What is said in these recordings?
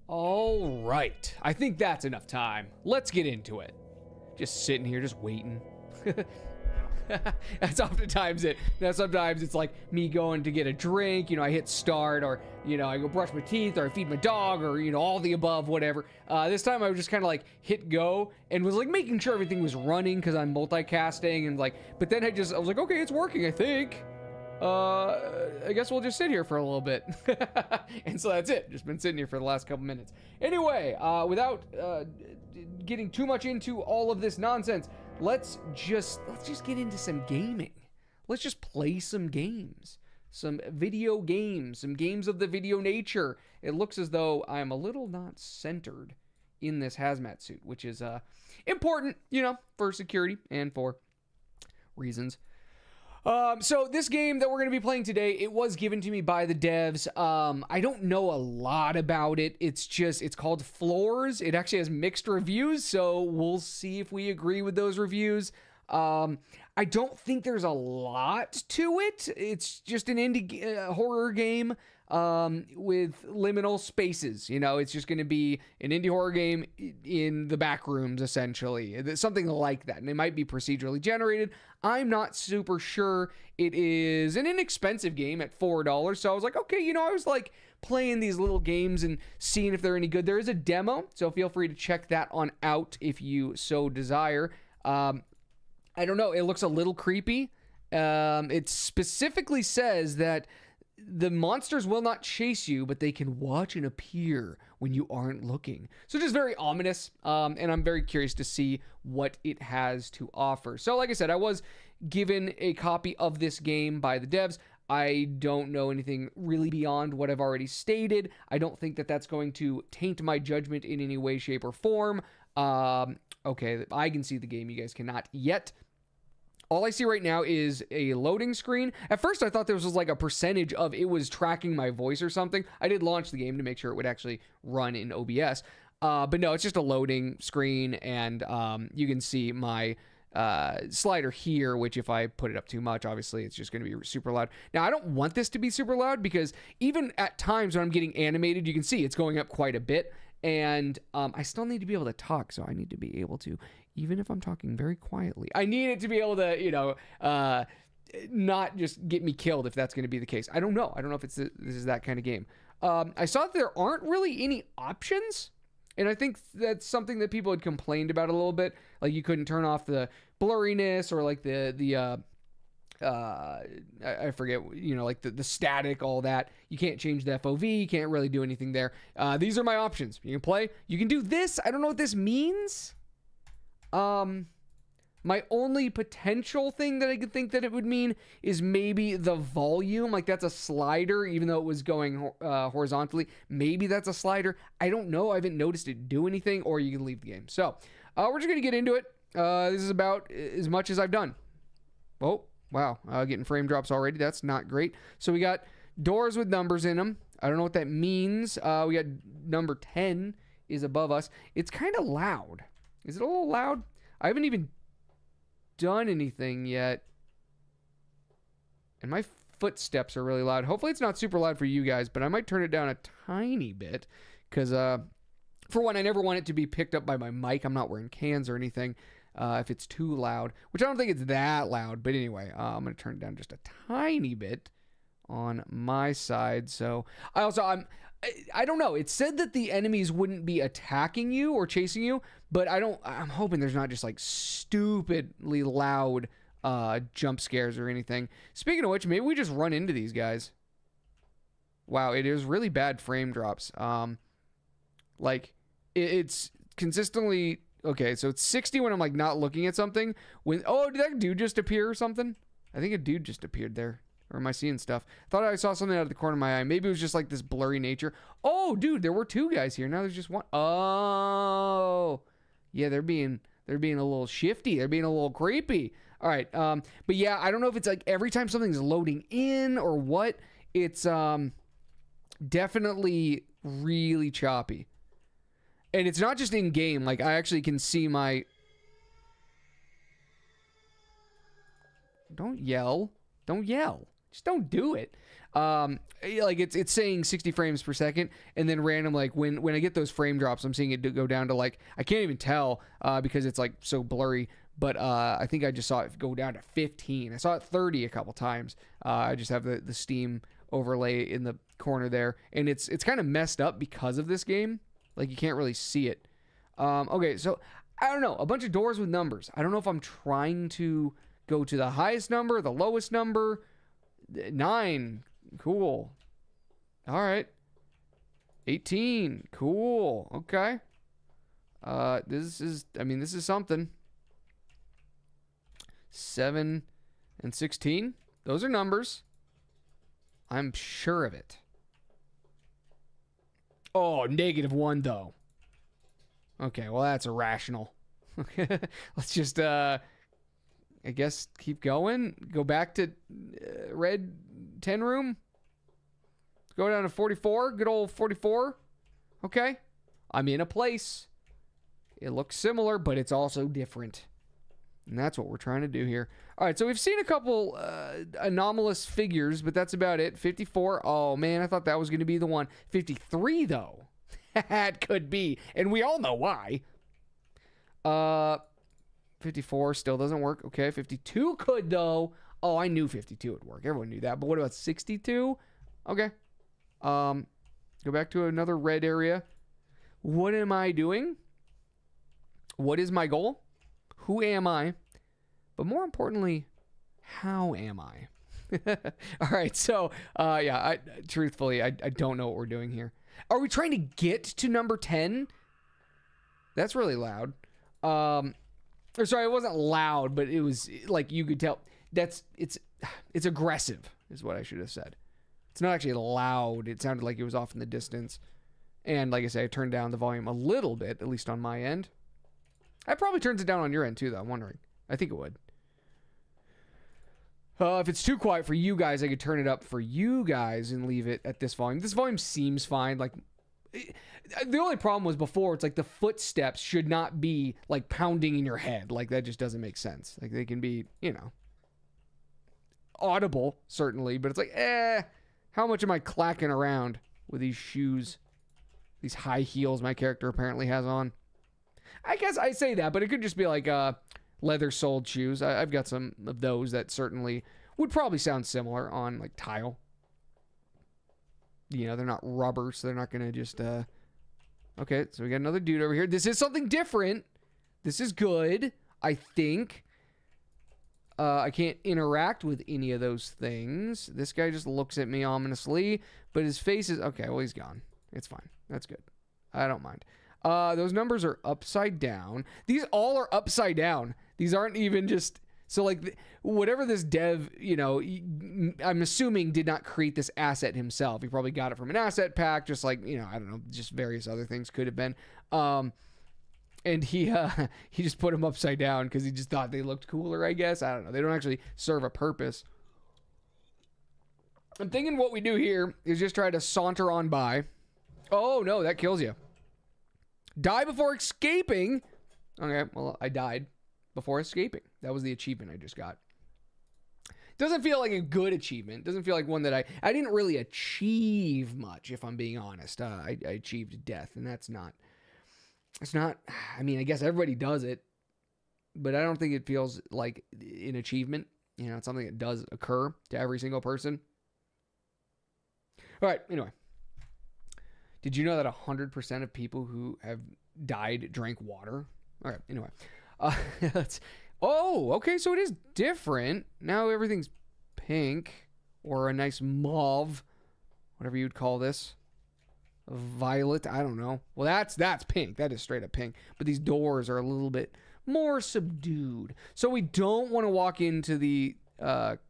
All right. I think that's enough time. Let's get into it. Just sitting here, just waiting. That's oftentimes it. Now, sometimes it's like me going to get a drink, I hit start, or, I go brush my teeth, or I feed my dog, or, all the above, whatever. This time I was just kind of like hit go and was like making sure everything was running because I'm multicasting and but then I was like, okay, it's working, I think. I guess we'll just sit here for a little bit. And so that's it. Just been sitting here for the last couple minutes. Anyway, without getting too much into all of this nonsense, let's just get into some gaming. Let's just play some games. Some video games. Some games of the video nature. It looks as though I'm a little not centered in this hazmat suit, which is important, for security and for reasons. So this game that we're going to be playing today, it was given to me by the devs. I don't know a lot about it. It's called Floors. It actually has mixed reviews, so we'll see if we agree with those reviews. I don't think there's a lot to it. It's just an indie horror game with liminal spaces. It's just going to be an indie horror game in the back rooms, essentially. Something like that. And it might be procedurally generated. I'm not super sure. It is an inexpensive game at $4. So I was like, okay, I was like playing these little games and seeing if they're any good. There is a demo, so feel free to check that on out if you so desire. I don't know. It looks a little creepy. It specifically says that the monsters will not chase you, but they can watch and appear when you aren't looking. So just very ominous, and I'm very curious to see what it has to offer. So like I said, I was given a copy of this game by the devs. I don't know anything really beyond what I've already stated. I don't think that that's going to taint my judgment in any way, shape, or form. Okay, I can see the game. You guys cannot yet. All I see right now is a loading screen. At first, I thought there was like a percentage of it was tracking my voice or something. I did launch the game to make sure it would actually run in OBS. But no, it's just a loading screen, and you can see my slider here, which if I put it up too much, obviously it's just going to be super loud. Now, I don't want this to be super loud because even at times when I'm getting animated, you can see it's going up quite a bit. And I still need to be able to talk, so I need to be able to, even if I'm talking very quietly, I need it to be able to, not just get me killed if that's going to be the case. I don't know. I don't know if this is that kind of game. I saw that there aren't really any options, and I think that's something that people had complained about a little bit. Like you couldn't turn off the blurriness or like I forget, like the static, all that. You can't change the FOV. You can't really do anything there. These are my options. You can play. You can do this. I don't know what this means. My only potential thing that I could think that it would mean is maybe the volume. Like that's a slider, even though it was going horizontally. Maybe that's a slider. I don't know. I haven't noticed it do anything, or you can leave the game. So we're just going to get into it. This is about as much as I've done. Oh. Wow, getting frame drops already. That's not great. So we got doors with numbers in them. I don't know what that means. We got number 10 is above us. It's kind of loud. Is it a little loud? I haven't even done anything yet. And my footsteps are really loud. Hopefully it's not super loud for you guys, but I might turn it down a tiny bit. Because, for one, I never want it to be picked up by my mic. I'm not wearing cans or anything. If it's too loud, which I don't think it's that loud, but anyway, I'm going to turn it down just a tiny bit on my side. So I don't know. It said that the enemies wouldn't be attacking you or chasing you, but I'm hoping there's not just like stupidly loud jump scares or anything. Speaking of which, maybe we just run into these guys. Wow, it is really bad frame drops. It's consistently. Okay, so it's 60 when I'm like not looking at something. Did that dude just appear or something? I think a dude just appeared there. Or am I seeing stuff? Thought I saw something out of the corner of my eye. Maybe it was just like this blurry nature. Oh, dude, there were two guys here. Now there's just one. Oh, yeah, they're being a little shifty. They're being a little creepy. All right, but yeah, I don't know if it's like every time something's loading in or what. It's definitely really choppy. And it's not just in game. Like I actually can see my. Don't yell. Don't yell. Just don't do it. Like it's saying 60 frames per second, and then random, like when I get those frame drops, I'm seeing it go down to like, I can't even tell because it's like so blurry. But I think I just saw it go down to 15. I saw it 30 a couple times. I just have the Steam overlay in the corner there, and it's kind of messed up because of this game. Like you can't really see it. Okay, so I don't know. A bunch of doors with numbers. I don't know if I'm trying to go to the highest number, the lowest number. 9. Cool. All right. 18. Cool. Okay. This is something. 7 and 16. Those are numbers. I'm sure of it. Oh, -1 though. Okay, well that's irrational. Okay, let's just I guess keep going. Go back to red 10 room. Go down to 44. Good old 44. Okay, I'm in a place. It looks similar, but it's also different. And that's what we're trying to do here. All right, so we've seen a couple anomalous figures, but that's about it. 54. Oh, man, I thought that was going to be the one. 53, though. That could be. And we all know why. 54 still doesn't work. Okay, 52 could, though. Oh, I knew 52 would work. Everyone knew that. But what about 62? Okay. Go back to another red area. What am I doing? What is my goal? Who am I? But more importantly, how am I? All right, so truthfully, I don't know what we're doing here. Are we trying to get to number 10? That's really loud. Or sorry, it wasn't loud, but it was like you could tell. It's aggressive, is what I should have said. It's not actually loud. It sounded like it was off in the distance. And like I say, I turned down the volume a little bit, at least on my end. That probably turns it down on your end too, though. I'm wondering. I think it would. If it's too quiet for you guys, I could turn it up for you guys and leave it at this volume. This volume seems fine. Like, the only problem was before, it's like the footsteps should not be like pounding in your head. Like, that just doesn't make sense. Like, they can be, audible, certainly, but it's like, how much am I clacking around with these shoes? These high heels my character apparently has on. I guess I say that, but it could just be like leather-soled shoes. I've got some of those that certainly would probably sound similar on like tile. They're not rubber, so they're not going to just... Okay, so we got another dude over here. This is something different. This is good, I think. I can't interact with any of those things. This guy just looks at me ominously, but his face is... Okay, well, he's gone. It's fine. That's good. I don't mind. Those numbers are upside down. These all are upside down. These aren't even just... So, like, whatever this dev, I'm assuming did not create this asset himself. He probably got it from an asset pack, just like, I don't know, just various other things could have been. And he just put them upside down because he just thought they looked cooler, I guess. I don't know. They don't actually serve a purpose. I'm thinking what we do here is just try to saunter on by. Oh, no, that kills you. Die before escaping. Okay, well, I died before escaping. That was the achievement I just got. Doesn't feel like a good achievement. Doesn't feel like one that I didn't really achieve much, if I'm being honest. I achieved death, and it's not, I mean, I guess everybody does it, but I don't think it feels like an achievement. It's something that does occur to every single person. All right, anyway. Did you know that 100% of people who have died drank water? All right, anyway. Okay, so it is different. Now everything's pink or a nice mauve, whatever you'd call this. Violet, I don't know. Well, that's pink. That is straight up pink. But these doors are a little bit more subdued. So we don't want to walk into the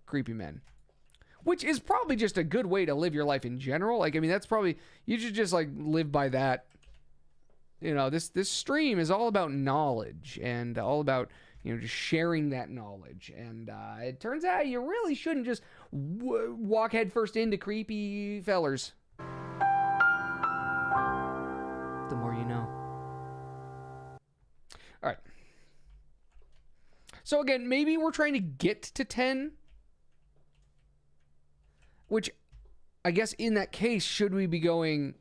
creepy men. Which is probably just a good way to live your life in general. Like, I mean, that's probably, you should just like live by that. This stream is all about knowledge and all about, just sharing that knowledge. And it turns out you really shouldn't just walk headfirst into creepy fellers. The more you know. All right. So again, maybe we're trying to get to 10. Which I guess in that case, should we be going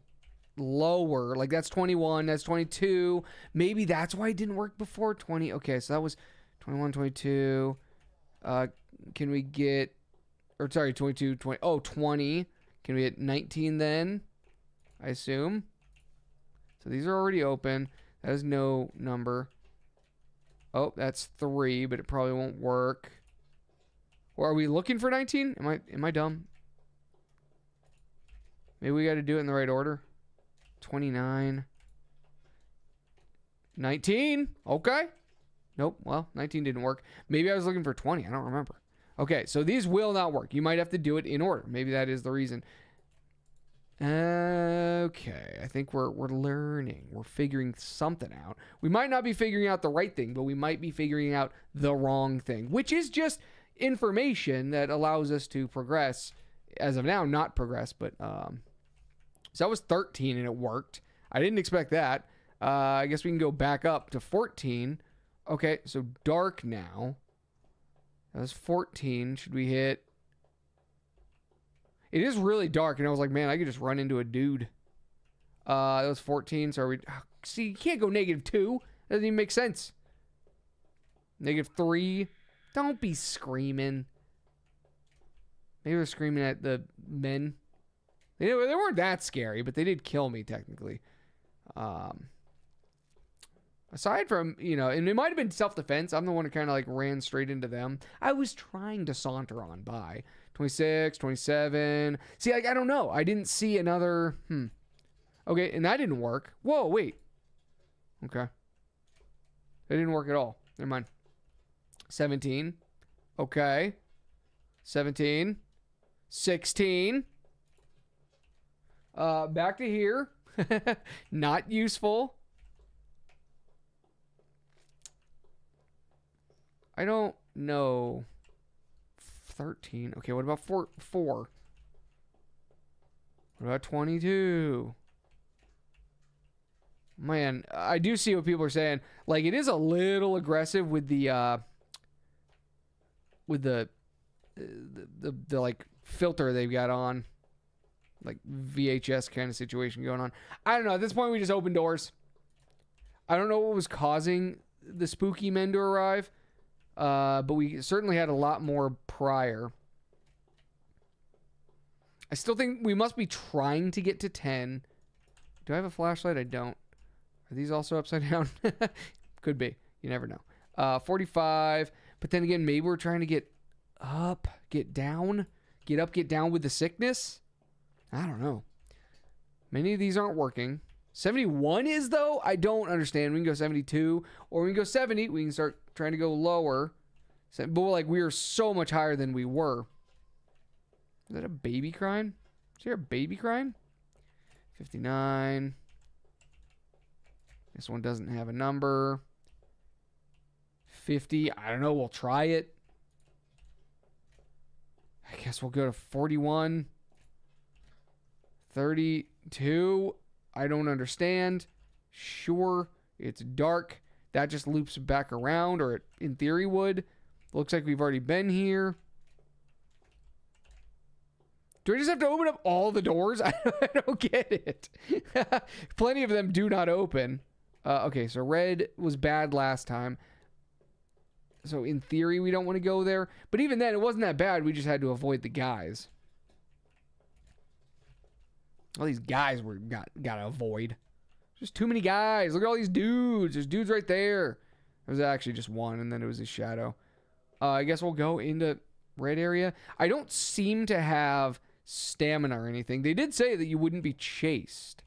lower? Like that's 21, that's 22. Maybe that's why it didn't work before. 20. Okay, so that was 21, 22. Can we get, or sorry, 22, 20. Oh, 20. Can we get 19 then? I assume. So these are already open. That is no number. Oh, that's 3, but it probably won't work. Or are we looking for 19? Am I dumb? Maybe we got to do it in the right order. 29. 19. Okay. Nope. Well, 19 didn't work. Maybe I was looking for 20. I don't remember. Okay, so these will not work. You might have to do it in order. Maybe that is the reason. Okay, I think we're learning. We're figuring something out. We might not be figuring out the right thing, but we might be figuring out the wrong thing, which is just information that allows us to progress. As of now, not progress, but so that was 13 and it worked. I didn't expect that. I guess we can go back up to 14. Okay, so dark now. That was 14. Should we hit? It is really dark, and I was like, man, I could just run into a dude. That was 14, so are we... see, you can't go -2. That doesn't even make sense. -3. Don't be screaming. Maybe we're screaming at the men. They weren't that scary, but they did kill me, technically. Aside from, and it might have been self-defense. I'm the one who kind of like ran straight into them. I was trying to saunter on by. 26, 27. See, like, I don't know. I didn't see another, Okay, and that didn't work. Whoa, wait. Okay. That didn't work at all. Never mind. 17. Okay. 17. 16. Back to here. Not useful. I don't know. 13. Okay, what about 4? What about 22? Man, I do see what people are saying. Like, it is a little aggressive with the like filter they've got on. Like VHS kind of situation going on. I don't know. At this point, we just open doors. I don't know what was causing the spooky men to arrive. But we certainly had a lot more prior. I still think we must be trying to get to 10. Do I have a flashlight? I don't. Are these also upside down? Could be. You never know. 45. But then again, maybe we're trying to get up, get down, get up, get down with the sickness. I don't know. Many of these aren't working. 71 is, though? I don't understand. We can go 72, or we can go 70. We can start trying to go lower. But, like, we are so much higher than we were. Is that a baby crying? Is there a baby crying? 59. This one doesn't have a number. 50. I don't know. We'll try it. I guess we'll go to 41. 32. I don't understand. Sure, it's dark. That just loops back around, or it, in theory, would. Looks like we've already been here. Do I just have to open up all the doors? I don't get it. Plenty of them do not open. Okay, so red was bad last time. So in theory, we don't want to go there. But even then, it wasn't that bad. We just had to avoid the guys. All these guys we gotta avoid. Just too many guys. Look at all these dudes. There's dudes right there. There was actually just one, and then it was his shadow. I guess we'll go into red area. I don't seem to have stamina or anything. They did say that you wouldn't be chased.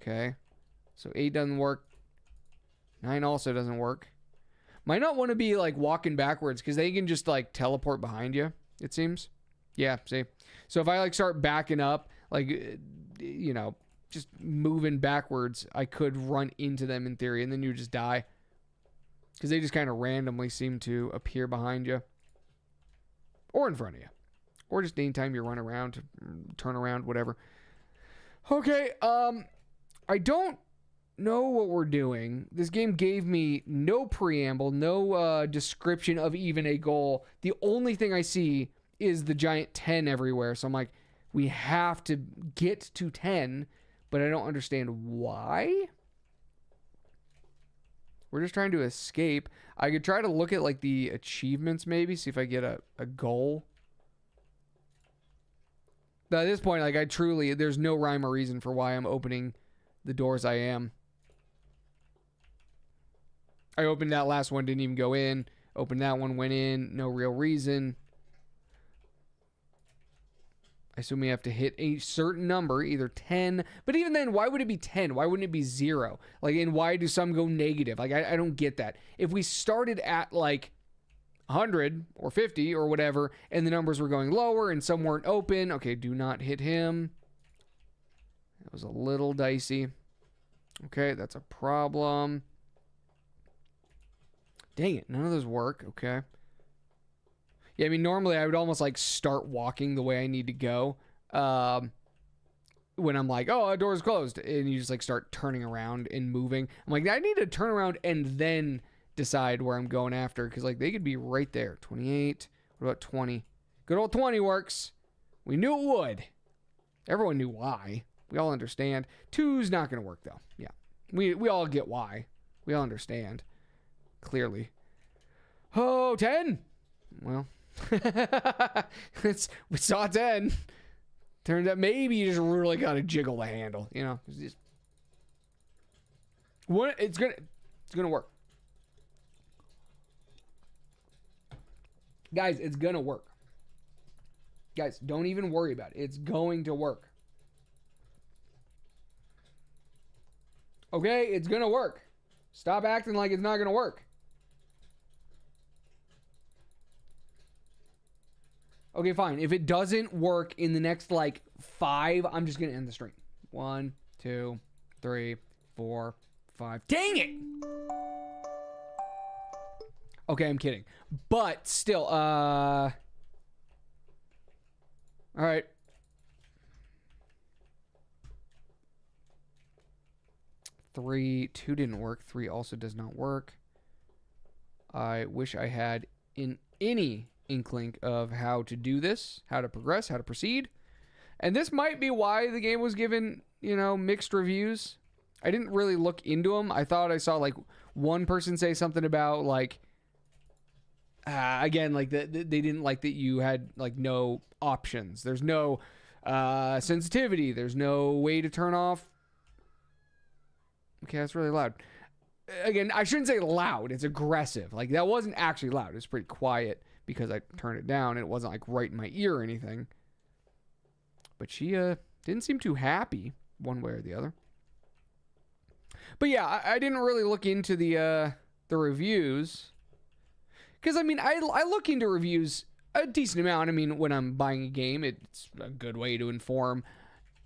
Okay. So 8 doesn't work. 9 also doesn't work. Might not want to be like walking backwards because they can just like teleport behind you, it seems. Yeah, see. So if I like start backing up, like, just moving backwards, I could run into them in theory, and then you just die. Because they just kind of randomly seem to appear behind you. Or in front of you. Or just anytime you run around, turn around, whatever. Okay, I don't know what we're doing. This game gave me no preamble, no description of even a goal. The only thing I see is the giant 10 everywhere. So I'm like, we have to get to 10, but I don't understand why. We're just trying to escape. I could try to look at like the achievements maybe, see if I get a goal. But at this point, like there's no rhyme or reason for why I'm opening the doors I am. I opened that last one, didn't even go in. Opened that one, went in. No real reason. I assume we have to hit a certain number, either 10. But even then, why would it be 10? Why wouldn't it be 0? Like, and why do some go negative? Like, I don't get that. If we started at, like, 100 or 50 or whatever, and the numbers were going lower and some weren't open. Okay, do not hit him. That was a little dicey. Okay, that's a problem. Dang it, none of those work. Okay. Yeah, I mean, normally I would almost like start walking the way I need to go. When I'm like, oh, the door's closed. And you just like start turning around and moving. I'm like, I need to turn around and then decide where I'm going after. Because like they could be right there. 28. What about 20? Good old 20 works. We knew it would. Everyone knew why. We all understand. 2's not going to work though. Yeah. We all get why. We all understand. Clearly. Oh, 10. Well. We saw 10. Turns out maybe you just really gotta jiggle the handle, you know. It's gonna work, guys. It's gonna work, guys. Don't even worry about it. It's going to work. Okay, it's gonna work. Stop acting like it's not gonna work. Okay, fine. If it doesn't work in the next, like, 5, I'm just going to end the stream. 1, 2, 3, 4, 5. Dang it! Okay, I'm kidding. But still, all right. Two didn't work. 3 also does not work. I wish I had any inkling of how to do this, how to progress, how to proceed. And this might be why the game was given, you know, mixed reviews. I didn't really look into them. I thought I saw like one person say something about like, again, like they didn't like that you had like no options. There's no sensitivity. There's no way to turn off. Okay, that's really loud. Again, I shouldn't say loud. It's aggressive. Like that wasn't actually loud. It was pretty quiet because I turned it down and it wasn't like right in my ear or anything. But she didn't seem too happy one way or the other. But yeah, I didn't really look into the reviews. Because, I mean, I look into reviews a decent amount. I mean, when I'm buying a game, it's a good way to inform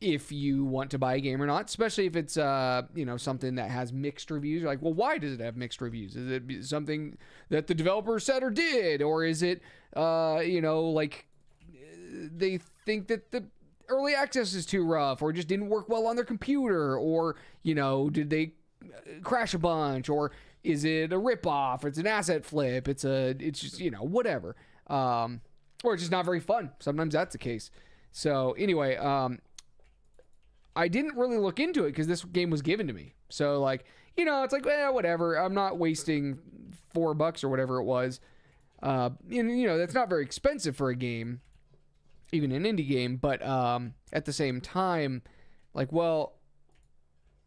if you want to buy a game or not, especially if it's, you know, something that has mixed reviews. You're like, well, why does it have mixed reviews? Is it something that the developer said or did? Or is it, you know, like they think that the early access is too rough or just didn't work well on their computer? Or, you know, did they crash a bunch? Or is it a ripoff? Or it's an asset flip? It's just, you know, whatever. Or it's just not very fun. Sometimes that's the case. So anyway, I didn't really look into it because this game was given to me. So like, you know, it's like, whatever. I'm not wasting $4 or whatever it was. And, you know, that's not very expensive for a game, even an indie game. But at the same time, like, well,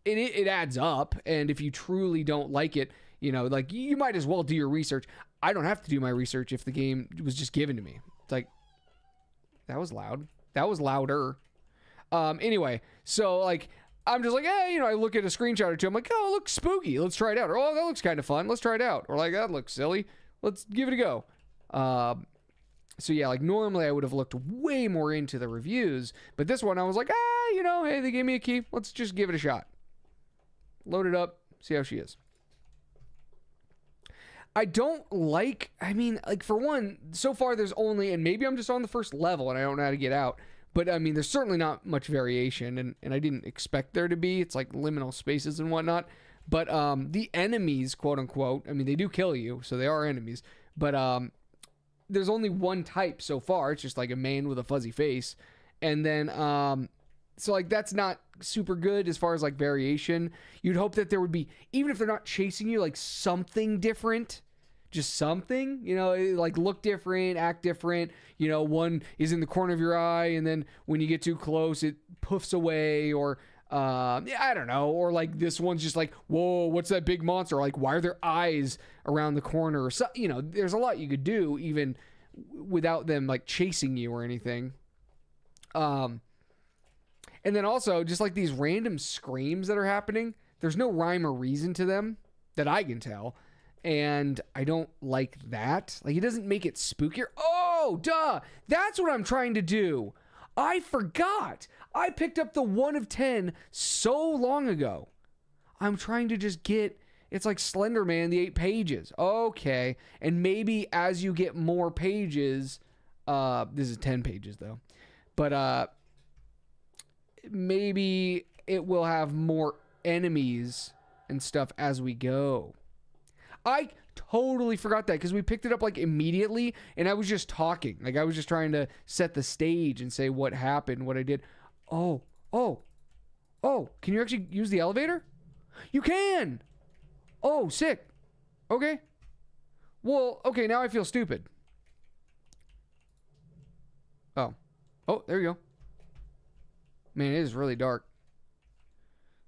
it adds up. And if you truly don't like it, you know, like you might as well do your research. I don't have to do my research if the game was just given to me. It's like, that was loud. That was louder. Anyway, so like, I'm just like, hey, you know, I look at a screenshot or two. I'm like, oh, it looks spooky. Let's try it out. Or, oh, that looks kind of fun. Let's try it out. Or like, that looks silly. Let's give it a go. So yeah, like normally I would have looked way more into the reviews, but this one I was like, you know, hey, they gave me a key. Let's just give it a shot. Load it up. See how she is. I don't like, I mean, like for one, so far there's only, and maybe I'm just on the first level and I don't know how to get out. But, I mean, there's certainly not much variation, and I didn't expect there to be. It's like liminal spaces and whatnot. But the enemies, quote-unquote, I mean, they do kill you, so they are enemies. But there's only one type so far. It's just like a man with a fuzzy face. And then, so like that's not super good as far as like variation. You'd hope that there would be, even if they're not chasing you, like something different. Just something, you know, like look different, act different. You know, one is in the corner of your eye, and then when you get too close, it poofs away, or I don't know, or like this one's just like, whoa, what's that big monster? Like, why are there eyes around the corner? Or so, you know, there's a lot you could do even without them like chasing you or anything. And then also just like these random screams that are happening. There's no rhyme or reason to them that I can tell. And I don't like that. Like, it doesn't make it spookier. Oh, duh. That's what I'm trying to do. I forgot. I picked up the 1 of 10 so long ago. I'm trying to just get, it's like Slender Man, the 8 pages. Okay. And maybe as you get more pages, this is 10 pages though. But maybe it will have more enemies and stuff as we go. I totally forgot that because we picked it up like immediately and I was just talking. Like I was just trying to set the stage and say what happened, what I did. Oh, can you actually use the elevator? You can. Oh, sick. Okay. Well, okay, now I feel stupid. Oh, there you go. Man, it is really dark.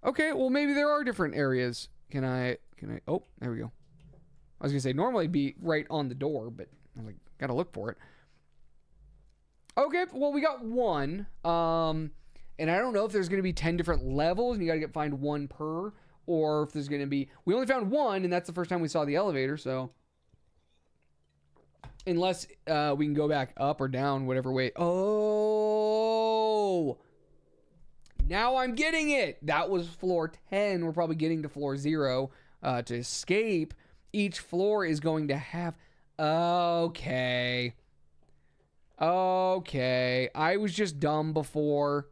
Okay, well maybe there are different areas. Can I, oh, there we go. I was going to say, normally it'd be right on the door, but I was like, gotta look for it. Okay, well, we got 1. And I don't know if there's going to be 10 different levels, and you gotta find 1 per, or if there's going to be... We only found 1, and that's the first time we saw the elevator, so... Unless we can go back up or down, whatever way... Oh! Now I'm getting it! That was floor 10. We're probably getting to floor 0 to escape... Each floor is going to have... Okay. I was just dumb before.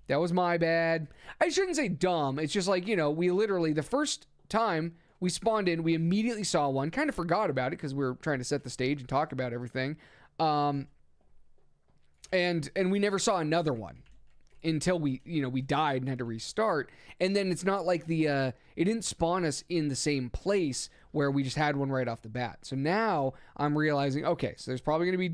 That was my bad. I shouldn't say dumb. It's just like, you know, we literally... The first time we spawned in, we immediately saw one. Kind of forgot about it because we were trying to set the stage and talk about everything. And we never saw another one. Until we died and had to restart. And then it's not like it didn't spawn us in the same place where we just had one right off the bat. So now I'm realizing, okay, so there's probably going to be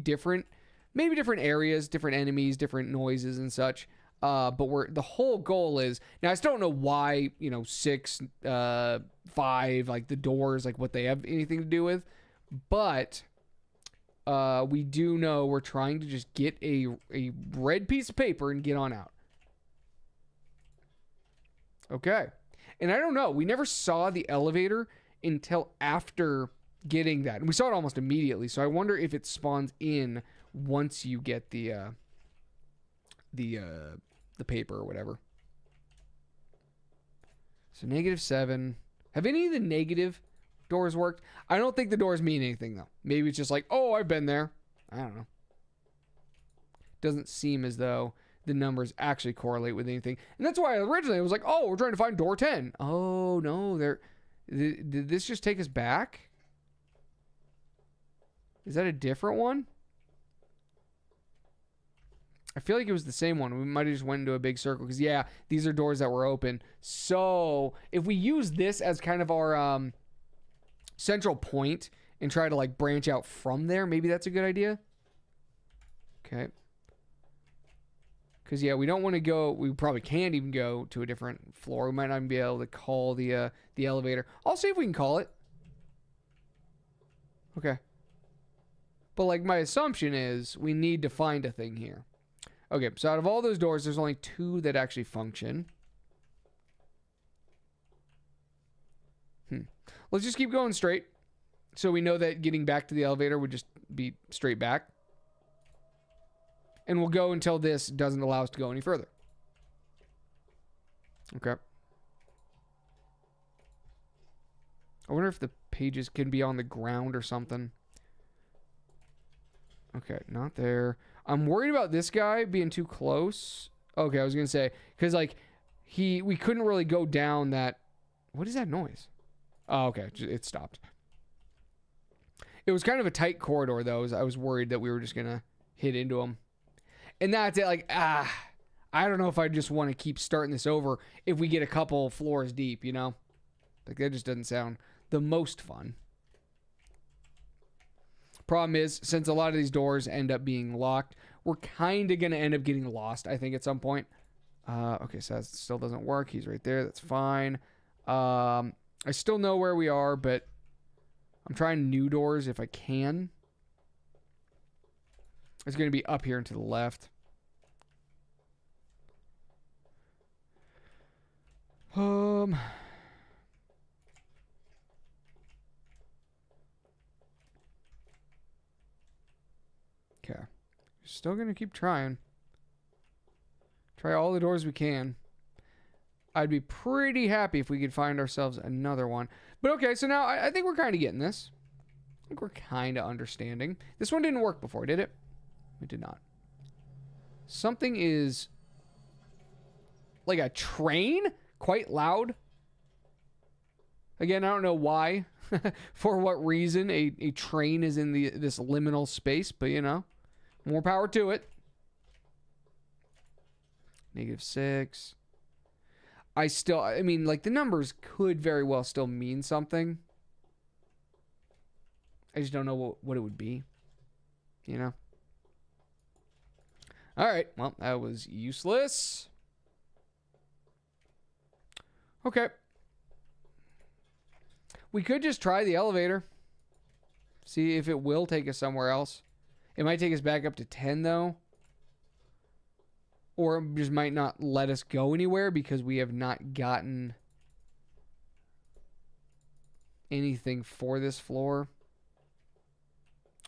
maybe different areas, different enemies, different noises and such. But the whole goal is, now I still don't know why, 6, 5, like the doors, like what they have anything to do with. But we do know we're trying to just get a red piece of paper and get on out. Okay. And I don't know. We never saw the elevator until after getting that. And we saw it almost immediately. So I wonder if it spawns in once you get the paper or whatever. So -7. Have any of the negative doors worked? I don't think the doors mean anything though. Maybe it's just like, oh, I've been there. I don't know. Doesn't seem as though the numbers actually correlate with anything. And that's why originally it was like, oh, we're trying to find door 10. Oh, no. Did this just take us back? Is that a different one? I feel like it was the same one. We might have just went into a big circle. Because, yeah, these are doors that were open. So, if we use this as kind of our central point and try to, like, branch out from there, maybe that's a good idea. Okay. Because, yeah, we don't want to go... We probably can't even go to a different floor. We might not even be able to call the elevator. I'll see if we can call it. Okay. But, like, my assumption is we need to find a thing here. Okay, so out of all those doors, there's only 2 that actually function. Let's just keep going straight. So we know that getting back to the elevator would just be straight back. And we'll go until this doesn't allow us to go any further. Okay. I wonder if the pages can be on the ground or something. Okay, not there. I'm worried about this guy being too close. Okay, I was going to say, because, like, we couldn't really go down that... What is that noise? Oh, okay, it stopped. It was kind of a tight corridor, though. I was worried that we were just going to hit into them. And that's it. Like, I don't know if I just want to keep starting this over if we get a couple floors deep, you know? Like, that just doesn't sound the most fun. Problem is, since a lot of these doors end up being locked, we're kind of going to end up getting lost, I think, at some point. Okay, so that still doesn't work. He's right there. That's fine. I still know where we are, but I'm trying new doors if I can. It's going to be up here and to the left. Okay. Still going to keep trying. Try all the doors we can. I'd be pretty happy if we could find ourselves another one. But okay, so now I think we're kind of getting this. I think we're kind of understanding. This one didn't work before, did it? It did not. Something is like a train, quite loud. Again, I don't know why, for what reason a train is in this liminal space, but you know, more power to it. -6. I mean, like, the numbers could very well still mean something. I just don't know what it would be, you know? All right, well, that was useless. Okay. We could just try the elevator. See if it will take us somewhere else. It might take us back up to 10, though. Or it just might not let us go anywhere because we have not gotten anything for this floor.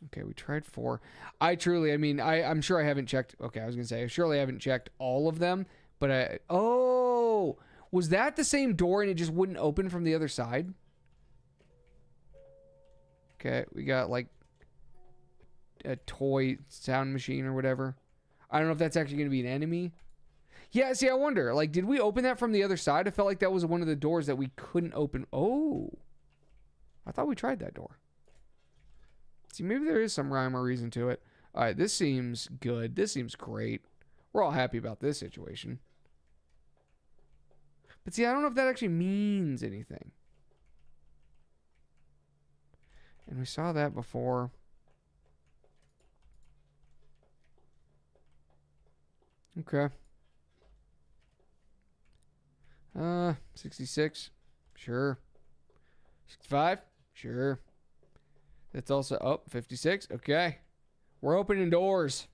Okay, we tried 4. I'm sure I haven't checked. Okay, I was going to say, I surely haven't checked all of them. But oh, was that the same door and it just wouldn't open from the other side? Okay, we got like a toy sound machine or whatever. I don't know if that's actually going to be an enemy. Yeah, see, I wonder. Like, did we open that from the other side? I felt like that was one of the doors that we couldn't open. Oh. I thought we tried that door. See, maybe there is some rhyme or reason to it. All right, this seems good. This seems great. We're all happy about this situation. But see, I don't know if that actually means anything. And we saw that before. Okay. 66. Sure. 65. Sure. That's also 56. Okay. We're opening doors.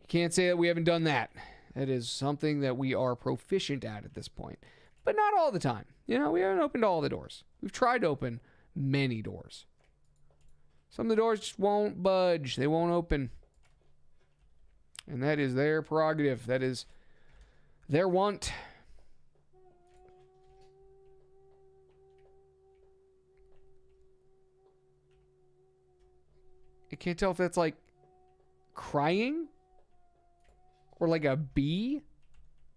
You can't say that we haven't done that. That is something that we are proficient at this point. But not all the time. You know, we haven't opened all the doors. We've tried to open many doors. Some of the doors just won't budge. They won't open. And that is their prerogative. That is their want. I can't tell if that's like crying or like a bee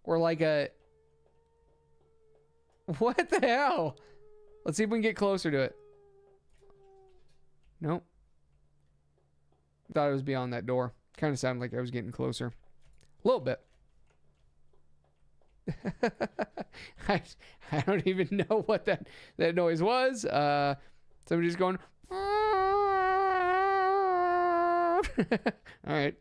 or like a... What the hell? Let's see if we can get closer to it. Nope. Thought it was beyond that door. Kind of sounded like I was getting closer. A little bit. I don't even know what that noise was. Somebody's going... All right.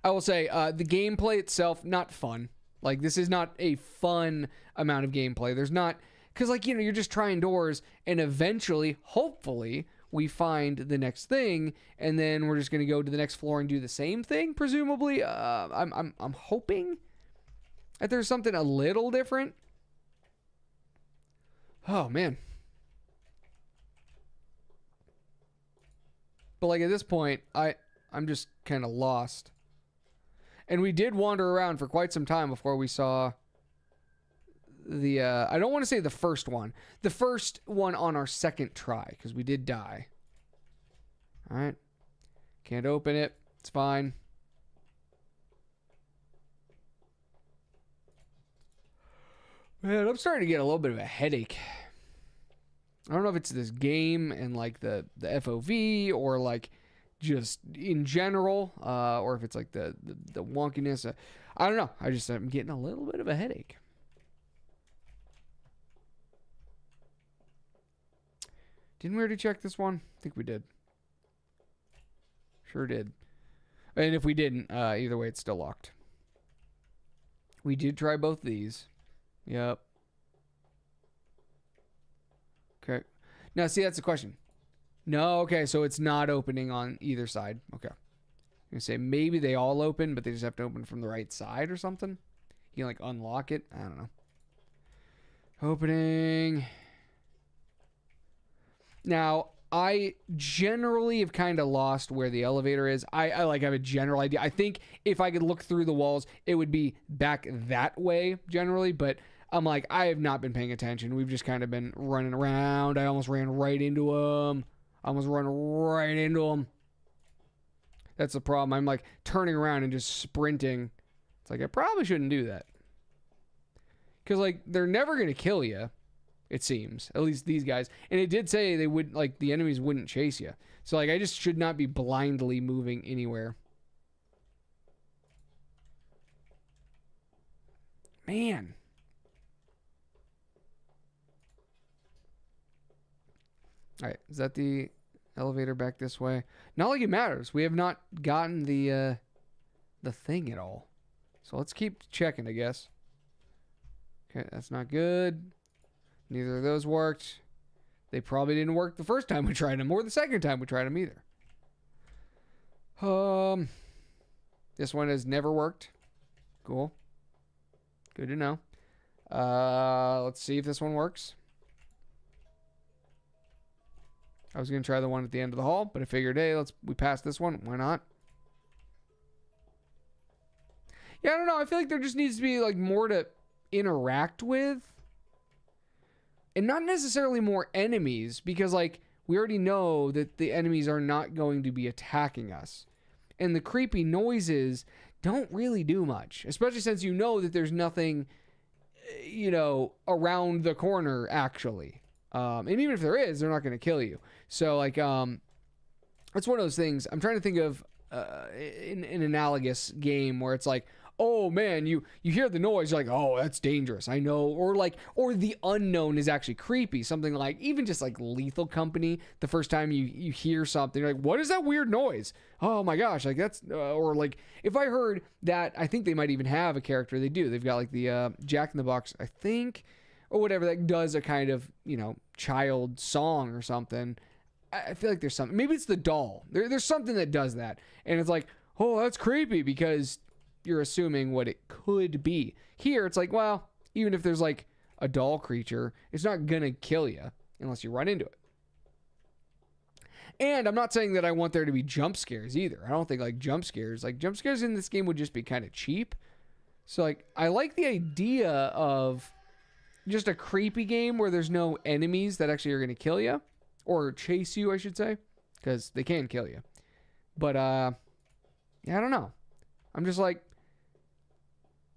I will say, the gameplay itself, not fun. Like, this is not a fun amount of gameplay. There's not... Because, like, you know, you're just trying doors, and eventually, hopefully, we find the next thing, and then we're just going to go to the next floor and do the same thing, presumably. I'm hoping that there's something a little different. Oh, man. But, like, at this point, I'm just kind of lost. And we did wander around for quite some time before we saw the, I don't want to say the first one. The first one on our second try, because we did die. All right. Can't open it. It's fine. Man, I'm starting to get a little bit of a headache. I don't know if it's this game and like the FOV or like just in general, or if it's like the wonkiness. I don't know. I'm getting a little bit of a headache. Didn't we already check this one? I think we did. Sure did. And if we didn't, either way, it's still locked. We did try both these. Yep. Okay. Now, see, that's the question. No, okay, so it's not opening on either side. Okay. I'm going to say maybe they all open, but they just have to open from the right side or something. You can, like, unlock it. I don't know. Opening. Now, I generally have kind of lost where the elevator is. I like have a general idea. I think if I could look through the walls, it would be back that way generally, but I'm like, I have not been paying attention. We've just kind of been running around. I almost ran right into him. That's the problem. I'm like turning around and just sprinting. It's like, I probably shouldn't do that. Because like, they're never going to kill you. It seems, at least these guys. And it did say they would, like, the enemies wouldn't chase you. So, like, I just should not be blindly moving anywhere. Man. All right, is that the elevator back this way? Not like it matters. We have not gotten the thing at all. So let's keep checking, I guess. Okay, that's not good. Neither of those worked. They probably didn't work the first time we tried them or the second time we tried them either. This one has never worked. Cool. Good to know. Let's see if this one works. I was going to try the one at the end of the hall, but I figured, hey, we passed this one. Why not? Yeah, I don't know. I feel like there just needs to be like more to interact with. And not necessarily more enemies, because like we already know that the enemies are not going to be attacking us. And the creepy noises don't really do much, especially since you know that there's nothing, around the corner actually. And even if there is, they're not going to kill you. So like, it's one of those things. I'm trying to think of an analogous game where it's like, oh man, you hear the noise, you're like, oh, that's dangerous. I know. Or the unknown is actually creepy. Something like, even just like Lethal Company, the first time you hear something, you're like, what is that weird noise? Oh my gosh, like that's, or like, if I heard that, I think they might even have a character, they do. They've got like the Jack in the Box, I think, or whatever, that does a kind of, child song or something. I feel like there's something, maybe it's the doll. There's something that does that. And it's like, oh, that's creepy because you're assuming what it could be. Here, it's like, well, even if there's like a doll creature, it's not gonna kill you unless you run into it. And I'm not saying that I want there to be jump scares either. I don't think like jump scares in this game would just be kind of cheap. So like, I like the idea of just a creepy game where there's no enemies that actually are gonna kill you or chase you, I should say, because they can kill you. But yeah, I don't know. I'm just like,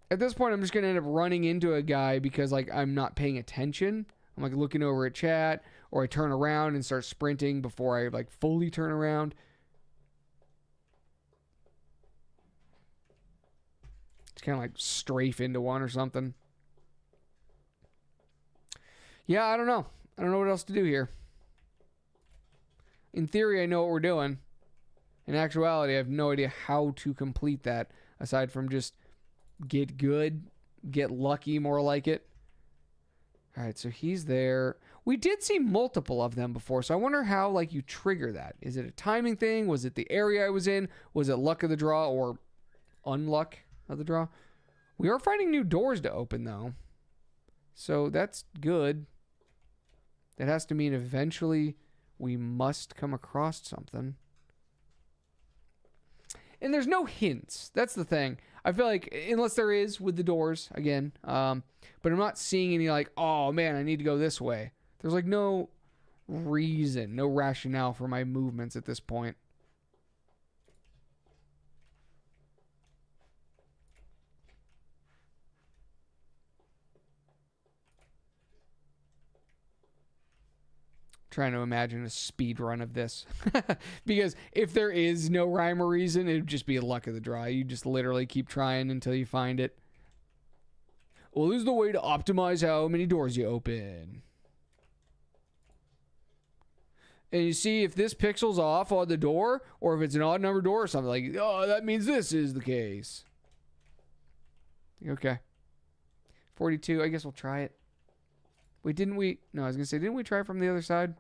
at this point, I'm just going to end up running into a guy because, like, I'm not paying attention. I'm, like, looking over at chat, or I turn around and start sprinting before I, like, fully turn around. Just kind of, like, strafe into one or something. Yeah, I don't know. I don't know what else to do here. In theory, I know what we're doing. In actuality, I have no idea how to complete that, aside from just get good, get lucky, more like it. All right, so he's there. We did see multiple of them before, so I wonder how, like, you trigger that. Is it a timing thing? Was it the area I was in? Was it luck of the draw or unluck of the draw? We are finding new doors to open, though. So that's good. That has to mean eventually we must come across something. And there's no hints. That's the thing. I feel like, unless there is with the doors, again, but I'm not seeing any like, oh man, I need to go this way. There's like no reason, no rationale for my movements at this point. Trying to imagine a speed run of this. Because if there is no rhyme or reason, it would just be a luck of the draw. You just literally keep trying until you find it. Well, this is the way to optimize how many doors you open. And you see if this pixel's off on the door, or if it's an odd number door or something, like, oh, that means this is the case. Okay. 42, I guess we'll try it. Wait, didn't we? No, I was going to say, didn't we try from the other side?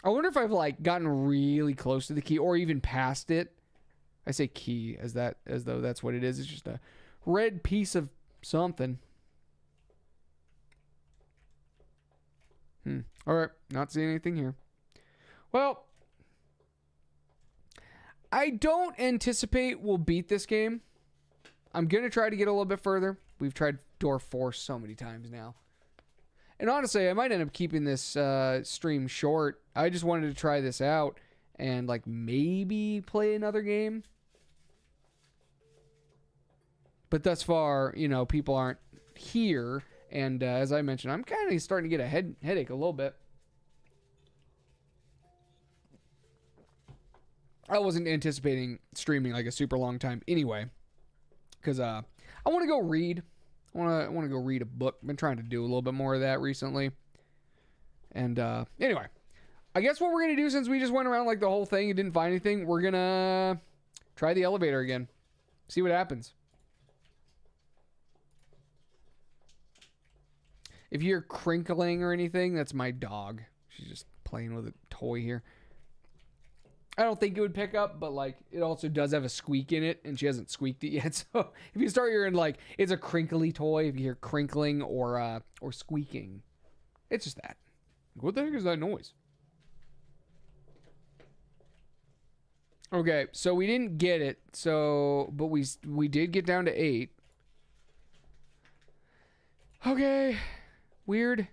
I wonder if I've, like, gotten really close to the key, or even past it. I say key as though that's what it is. It's just a red piece of something. All right, not seeing anything here. Well, I don't anticipate we'll beat this game. I'm going to try to get a little bit further. We've tried door 4 so many times now. And honestly, I might end up keeping this stream short. I just wanted to try this out and like maybe play another game. But thus far, you know, people aren't here. And as I mentioned, I'm kind of starting to get a headache a little bit. I wasn't anticipating streaming like a super long time anyway. Because I want to go read. I want to go read a book. Been trying to do a little bit more of that recently. And anyway, I guess what we're going to do, since we just went around like the whole thing and didn't find anything, we're going to try the elevator again. See what happens. If you hear crinkling or anything, that's my dog. She's just playing with a toy here. I don't think it would pick up, but like it also does have a squeak in it, and she hasn't squeaked it yet. So if you start hearing like it's a crinkly toy, if you hear crinkling or squeaking, it's just that. What the heck is that noise? Okay, so we didn't get it. But we did get down to 8. Okay. Weird.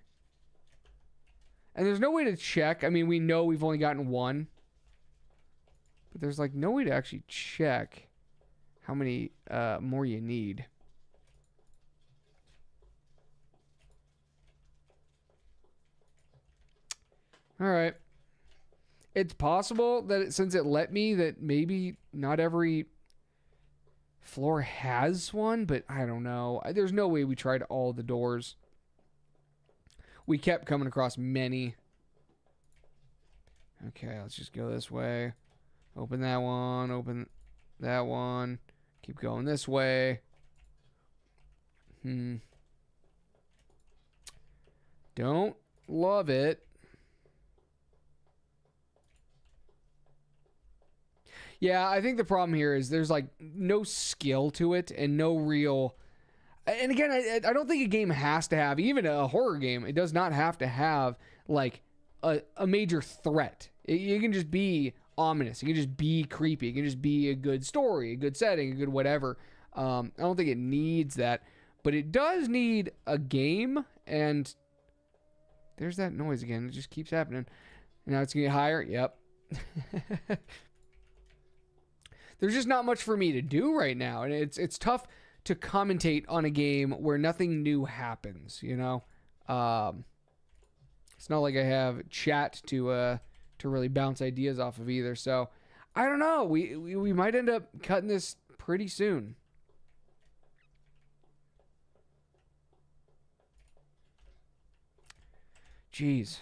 And there's no way to check. I mean, we know we've only gotten 1. But there's like no way to actually check how many more you need. All right. It's possible that since it let me, that maybe not every floor has one, but I don't know. There's no way we tried all the doors. We kept coming across many. Okay, let's just go this way. Open that one. Open that one. Keep going this way. Don't love it. Yeah, I think the problem here is there's like no skill to it and no real... And again, I don't think a game has to have, even a horror game, it does not have to have like a major threat. It can just be ominous. It can just be creepy. It can just be a good story, a good setting, a good whatever. I don't think it needs that, but it does need a game. And there's that noise again. It just keeps happening. And now it's gonna get higher. Yep. There's just not much for me to do right now, and it's tough to commentate on a game where nothing new happens, you know? It's not like I have chat to really bounce ideas off of either, so I don't know. We might end up cutting this pretty soon. Jeez.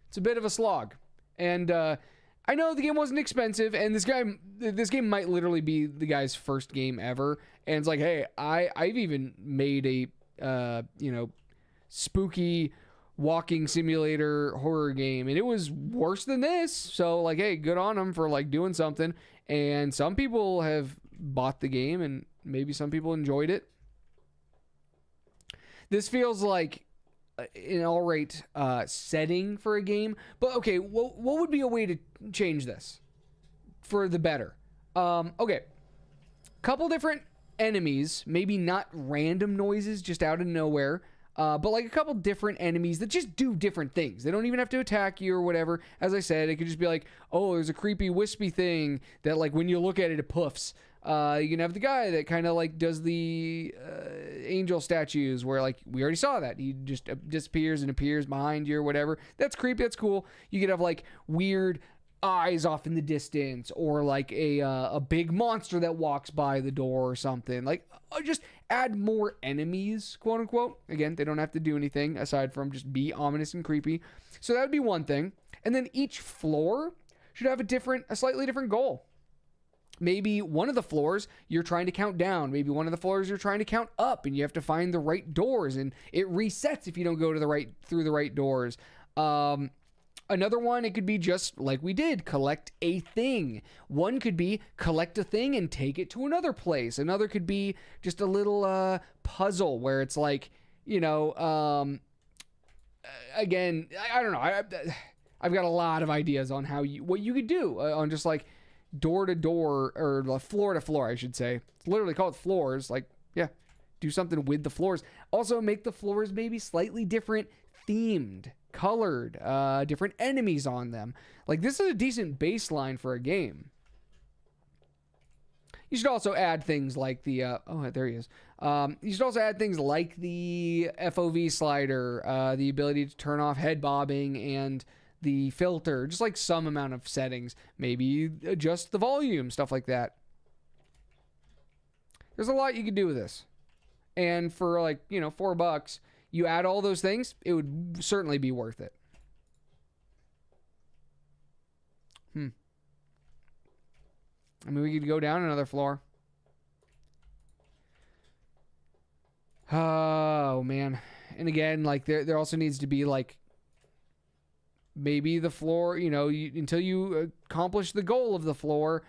It's a bit of a slog. And I know the game wasn't expensive, and this game might literally be the guy's first game ever. And it's like, hey, I've even made a spooky walking simulator horror game, and it was worse than this. So like, hey, good on him for like doing something. And some people have bought the game, and maybe some people enjoyed it. This feels like an all-right setting for a game, but okay, what would be a way to change this for the better? Okay, couple different enemies, maybe not random noises just out of nowhere, but like a couple different enemies that just do different things. They don't even have to attack you or whatever. As I said, it could just be like, oh, there's a creepy wispy thing that like when you look at it, it puffs. You can have the guy that kind of like does the angel statues where like we already saw that. He just disappears and appears behind you or whatever. That's creepy. That's cool. You could have like weird eyes off in the distance, or like a big monster that walks by the door or something. Like just add more enemies, quote unquote. Again, they don't have to do anything aside from just be ominous and creepy. So that would be one thing. And then each floor should have a slightly different goal. Maybe one of the floors you're trying to count down. Maybe one of the floors you're trying to count up, and you have to find the right doors, and it resets if you don't go to through the right doors. Another one, it could be just like we did, collect a thing. One could be collect a thing and take it to another place. Another could be just a little puzzle where it's like, again, I don't know. I've got a lot of ideas on what you could do on just like door to door, or floor to floor, I should say. It's literally called floors. Like, yeah, do something with the floors. Also, make the floors maybe slightly different themed, colored, different enemies on them. Like, this is a decent baseline for a game. You should also add things like the oh, there he is. You should also add things like the FOV slider, the ability to turn off head bobbing, and the filter, just like some amount of settings. Maybe adjust the volume, stuff like that. There's a lot you could do with this. And for like, $4, you add all those things, it would certainly be worth it. I mean, we could go down another floor. Oh, man. And again, like, there also needs to be, like, maybe the floor, until you accomplish the goal of the floor,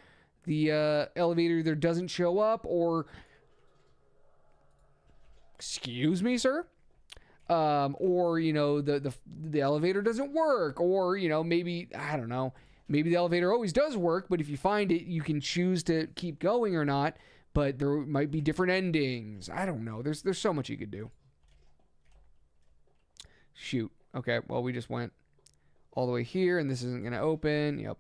the elevator either doesn't show up or... Excuse me, sir? Or, the elevator doesn't work, or, maybe, I don't know, maybe the elevator always does work, but if you find it, you can choose to keep going or not, but there might be different endings. I don't know. There's so much you could do. Shoot. Okay, well, we just went all the way here, and this isn't going to open. Yep.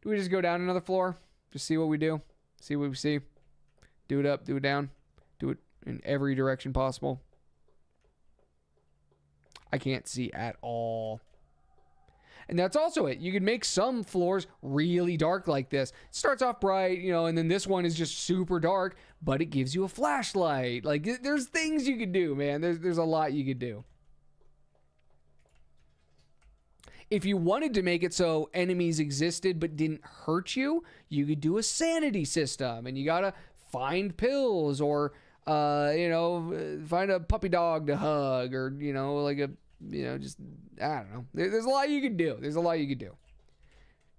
Do we just go down another floor? Just see what we do? See what we see? Do it up, do it down. Do it in every direction possible. I can't see at all. And that's also it. You could make some floors really dark like this. It starts off bright, and then this one is just super dark, but it gives you a flashlight. Like, there's things you could do, man. There's a lot you could do. If you wanted to make it so enemies existed but didn't hurt you, you could do a sanity system, and you gotta find pills, or find a puppy dog to hug, or like a just, I don't know. There's a lot you could do.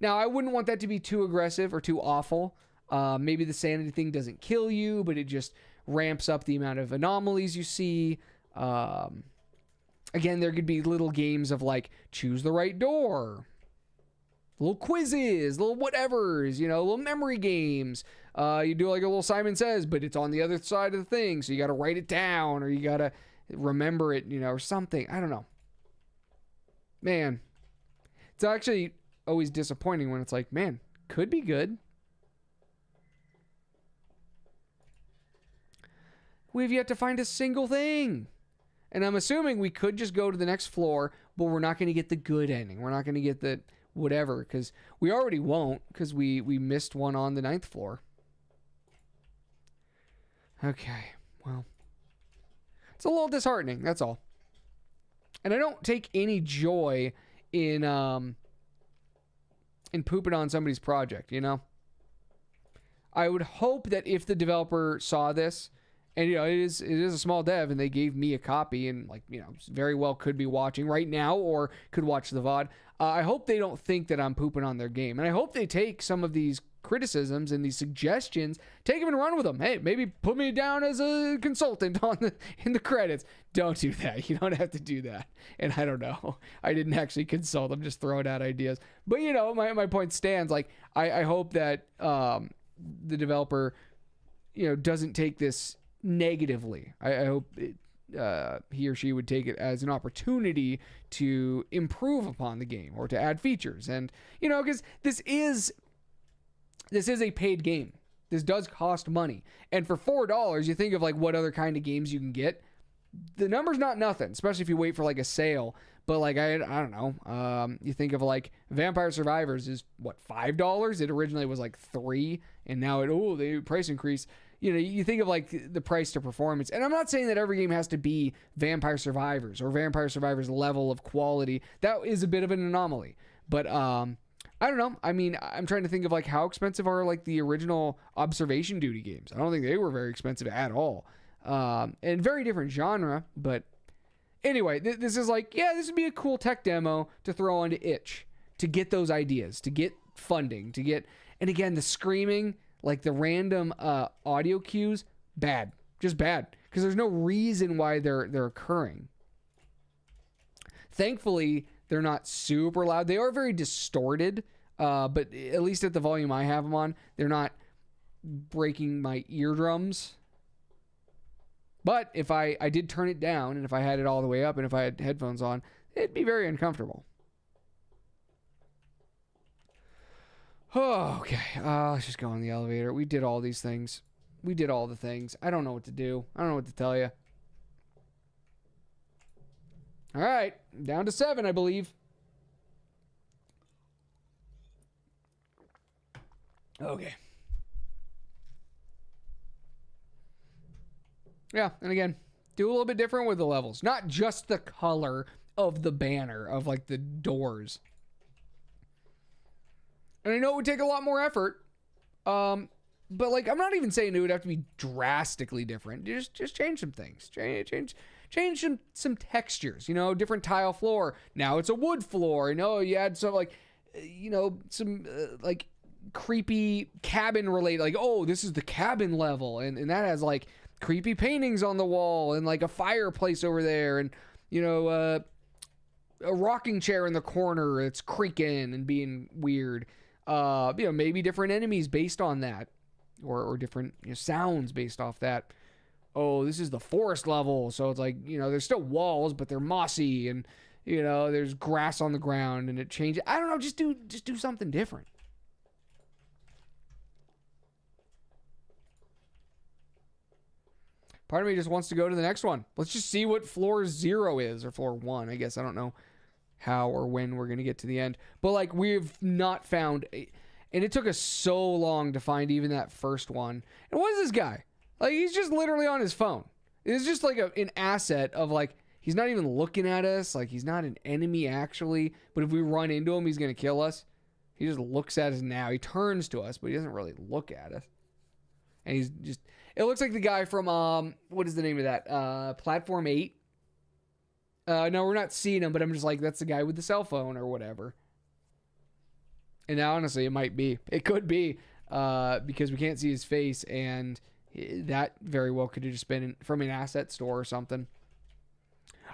Now, I wouldn't want that to be too aggressive or too awful. Maybe the sanity thing doesn't kill you, but it just ramps up the amount of anomalies you see. Again, there could be little games of like, choose the right door. Little quizzes, little whatevers, little memory games. You do like a little Simon Says, but it's on the other side of the thing, so you got to write it down, or you got to remember it, or something. I don't know. Man, it's actually always disappointing when it's like, man, could be good. We've yet to find a single thing. And I'm assuming we could just go to the next floor, but we're not going to get the good ending. We're not going to get the whatever, because we already won't, because we missed one on the 9th floor. Okay, well, it's a little disheartening, that's all. And I don't take any joy in pooping on somebody's project, I would hope that if the developer saw this, and it is a small dev, and they gave me a copy, and very well could be watching right now, or could watch the VOD. I hope they don't think that I'm pooping on their game, and I hope they take some of these criticisms and these suggestions, take them and run with them. Hey, maybe put me down as a consultant in the credits. Don't do that. You don't have to do that. And I don't know. I didn't actually consult. I'm just throwing out ideas. But my point stands. Like, I hope that the developer doesn't take this negatively. I hope he or she would take it as an opportunity to improve upon the game, or to add features. And because this is a paid game. This does cost money. And for $4, you think of like what other kind of games you can get. The number's not nothing, especially if you wait for like a sale. But like, I don't know. You think of like Vampire Survivors is what, $5? It originally was like $3, and now the price increase. You know, you think of like the price to performance. And I'm not saying that every game has to be Vampire Survivors or Vampire Survivors level of quality. That is a bit of an anomaly. But I don't know. I mean, I'm trying to think of like how expensive are like the original Observation Duty games. I don't think they were very expensive at all. And very different genre, but anyway, this is like, yeah, this would be a cool tech demo to throw onto itch, to get those ideas, to get funding, to get, and again, the screaming, like the random audio cues, bad, just bad, because there's no reason why they're occurring. Thankfully, they're not super loud. They are very distorted, but at least at the volume I have them on, they're not breaking my eardrums. But if I did turn it down, and if I had it all the way up, and if I had headphones on, it'd be very uncomfortable. Oh, okay. Let's just go on the elevator. We did all these things. We did all the things. I don't know what to do. I don't know what to tell you. All right. Down to 7, I believe. Okay. Yeah, and again, do a little bit different with the levels. Not just the color of the banner, of like the doors. And I know it would take a lot more effort. But like, I'm not even saying it would have to be drastically different. Just change some things. Change some textures, you know, different tile floor. Now it's a wood floor. You know, you add some like, you know, some like creepy cabin related, like, oh, this is the cabin level. And that has like creepy paintings on the wall and like a fireplace over there, and you know, a rocking chair in the corner that's creaking and being weird. You know, maybe different enemies based on that, or different, you know, sounds based off that. Oh, this is the forest level, so it's like, you know, there's still walls, but they're mossy, and you know, there's grass on the ground, and it changes. I don't know, just do something different. Part of me just wants to go to the next one. Let's just see what floor 0 is, or floor 1, I guess. I don't know how or when we're going to get to the end. But, like, we've not found... And it took us so long to find even that first one. And what is this guy? Like, he's just literally on his phone. It's just, like, an asset of, like, he's not even looking at us. Like, he's not an enemy, actually. But if we run into him, he's going to kill us. He just looks at us now. He turns to us, but he doesn't really look at us. And he's just... It looks like the guy from, what is the name of that? Platform 8. No, we're not seeing him, but I'm just like, that's the guy with the cell phone or whatever. And now, honestly, it might be. It could be, because we can't see his face, and that very well could have just been from an asset store or something.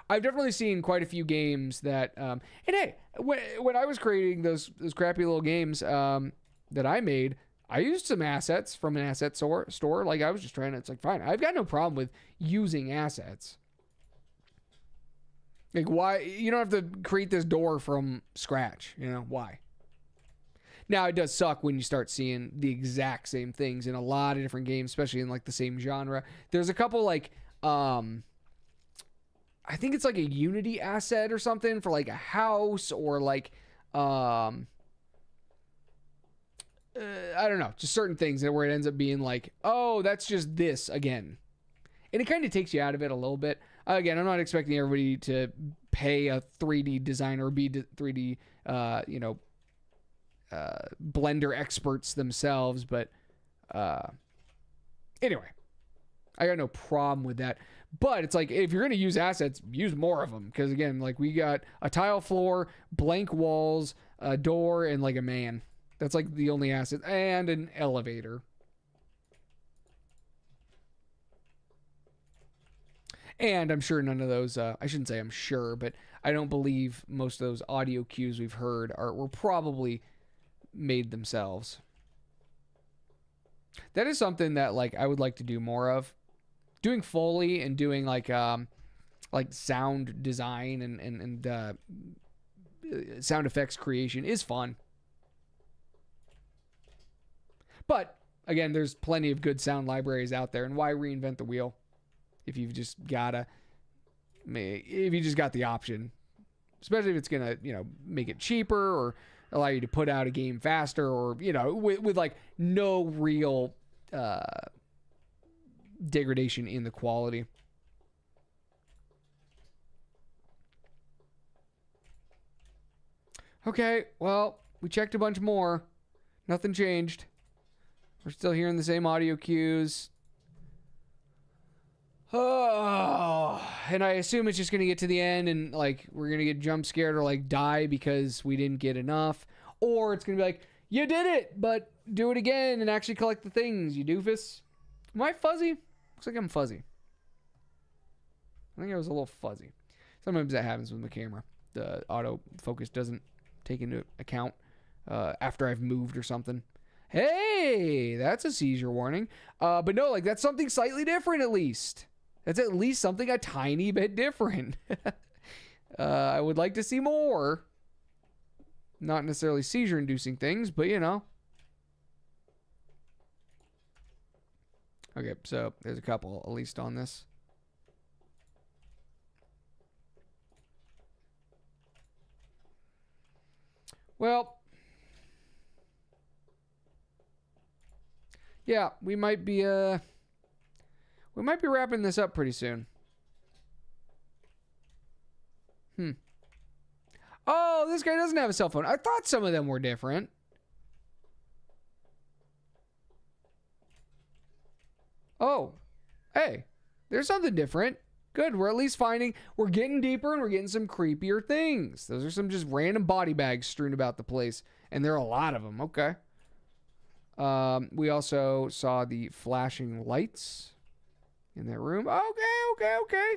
I've definitely seen quite a few games that, and hey, when I was creating those crappy little games that I made, I used some assets from an asset store. Like, I was just trying to, it's like, fine, I've got no problem with using assets. Like, why? You don't have to create this door from scratch, you know, why? Now, it does suck when you start seeing the exact same things in a lot of different games, especially in, like, the same genre. There's a couple, like, I think it's, like, a Unity asset or something for, like, a house, or, like, I don't know, just certain things where it ends up being like, oh, that's just this again. And it kind of takes you out of it a little bit. Again, I'm not expecting everybody to pay a 3D designer or be 3D, Blender experts themselves. But anyway, I got no problem with that. But it's like, if you're going to use assets, use more of them. Because again, like, we got a tile floor, blank walls, a door, and like a man. That's like the only asset, and an elevator. And I'm sure none of those, I shouldn't say I'm sure, but I don't believe most of those audio cues we've heard were probably made themselves. That is something that, like, I would like to do more of. Doing Foley and doing like sound design and sound effects creation is fun. But Again, there's plenty of good sound libraries out there, and why reinvent the wheel if you've just got the option, especially if it's gonna, make it cheaper or allow you to put out a game faster, or with like no real degradation in the quality. Okay, well, we checked a bunch more. Nothing changed. We're still hearing the same audio cues. Oh, and I assume it's just going to get to the end and like we're going to get jump scared or like die because we didn't get enough. Or it's going to be like, you did it, but do it again and actually collect the things, you doofus. Am I fuzzy? Looks like I'm fuzzy. I think I was a little fuzzy. Sometimes that happens with my camera. The autofocus doesn't take into account after I've moved or something. Hey, that's a seizure warning. But no, like that's something slightly different at least. That's at least something a tiny bit different. I would like to see more. Not necessarily seizure-inducing things, but Okay, so there's a couple at least on this. Well, yeah, we might be wrapping this up pretty soon. Oh, this guy doesn't have a cell phone. I thought some of them were different. Oh, hey, there's something different. Good, we're at least we're getting deeper and we're getting some creepier things. Those are some just random body bags strewn about the place, and there are a lot of them. Okay. We also saw the flashing lights in that room. Okay.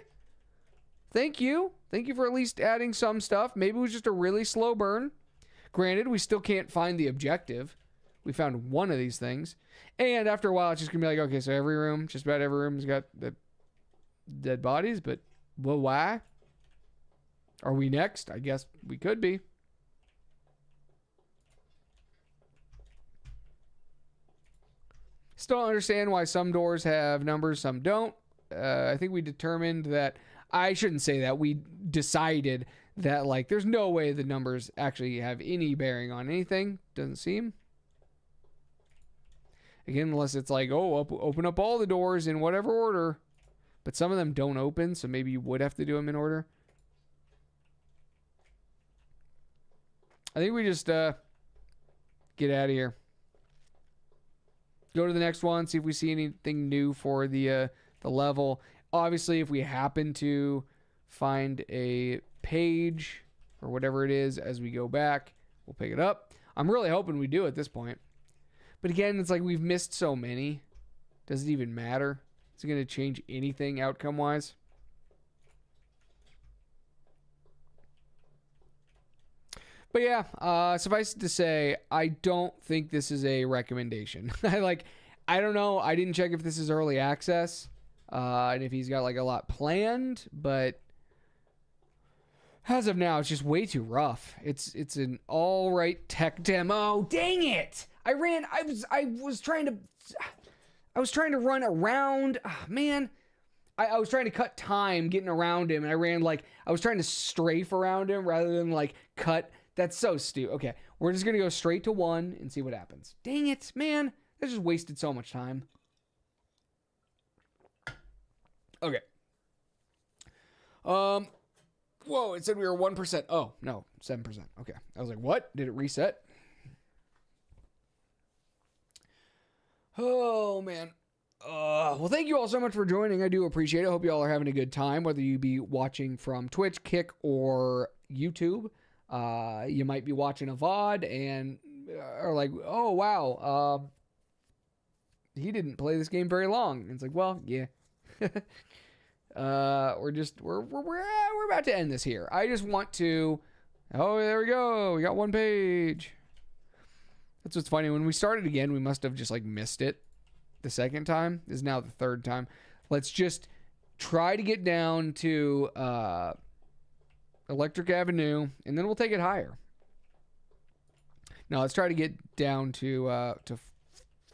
Thank you for at least adding some stuff. Maybe it was just a really slow burn. Granted, we still can't find the objective. We found one of these things. And after a while, it's just going to be like, okay, so just about every room has got the dead bodies, but well, why? Are we next? I guess we could be. Still don't understand why some doors have numbers, some don't. I think we determined that, I shouldn't say that, we decided that like there's no way the numbers actually have any bearing on anything. Doesn't seem. Again, unless it's like, open up all the doors in whatever order. But some of them don't open, so maybe you would have to do them in order. I think we just get out of here. Go to the next one, see if we see anything new for the level. Obviously, if we happen to find a page or whatever it is as we go back, we'll pick it up. I'm really hoping we do at this point. But again, it's like we've missed so many. Does it even matter? Is it going to change anything outcome-wise? But yeah, suffice it to say, I don't think this is a recommendation. I don't know. I didn't check if this is early access and if he's got like a lot planned, but as of now, it's just way too rough. It's an all right tech demo. Dang it! I was trying to run around. Oh, man. I was trying to cut time getting around him, and I was trying to strafe around him rather than like cut. That's so stupid. Okay, we're just gonna go straight to one and see what happens. Dang it, man. That just wasted so much time. Okay. Whoa, it said we were 1%. Oh, no, 7%. Okay. I was like, what? Did it reset? Oh, man. Well, thank you all so much for joining. I do appreciate it. Hope you all are having a good time, whether you be watching from Twitch, Kick, or YouTube. You might be watching a VOD and are like, oh, wow. He didn't play this game very long. And it's like, well, yeah. We're about to end this here. I just want to, there we go. We got one page. That's what's funny. When we started again, we must have just like missed it the second time. This is now the third time. Let's just try to get down to Electric Avenue, and then we'll take it higher. Now let's try to get down to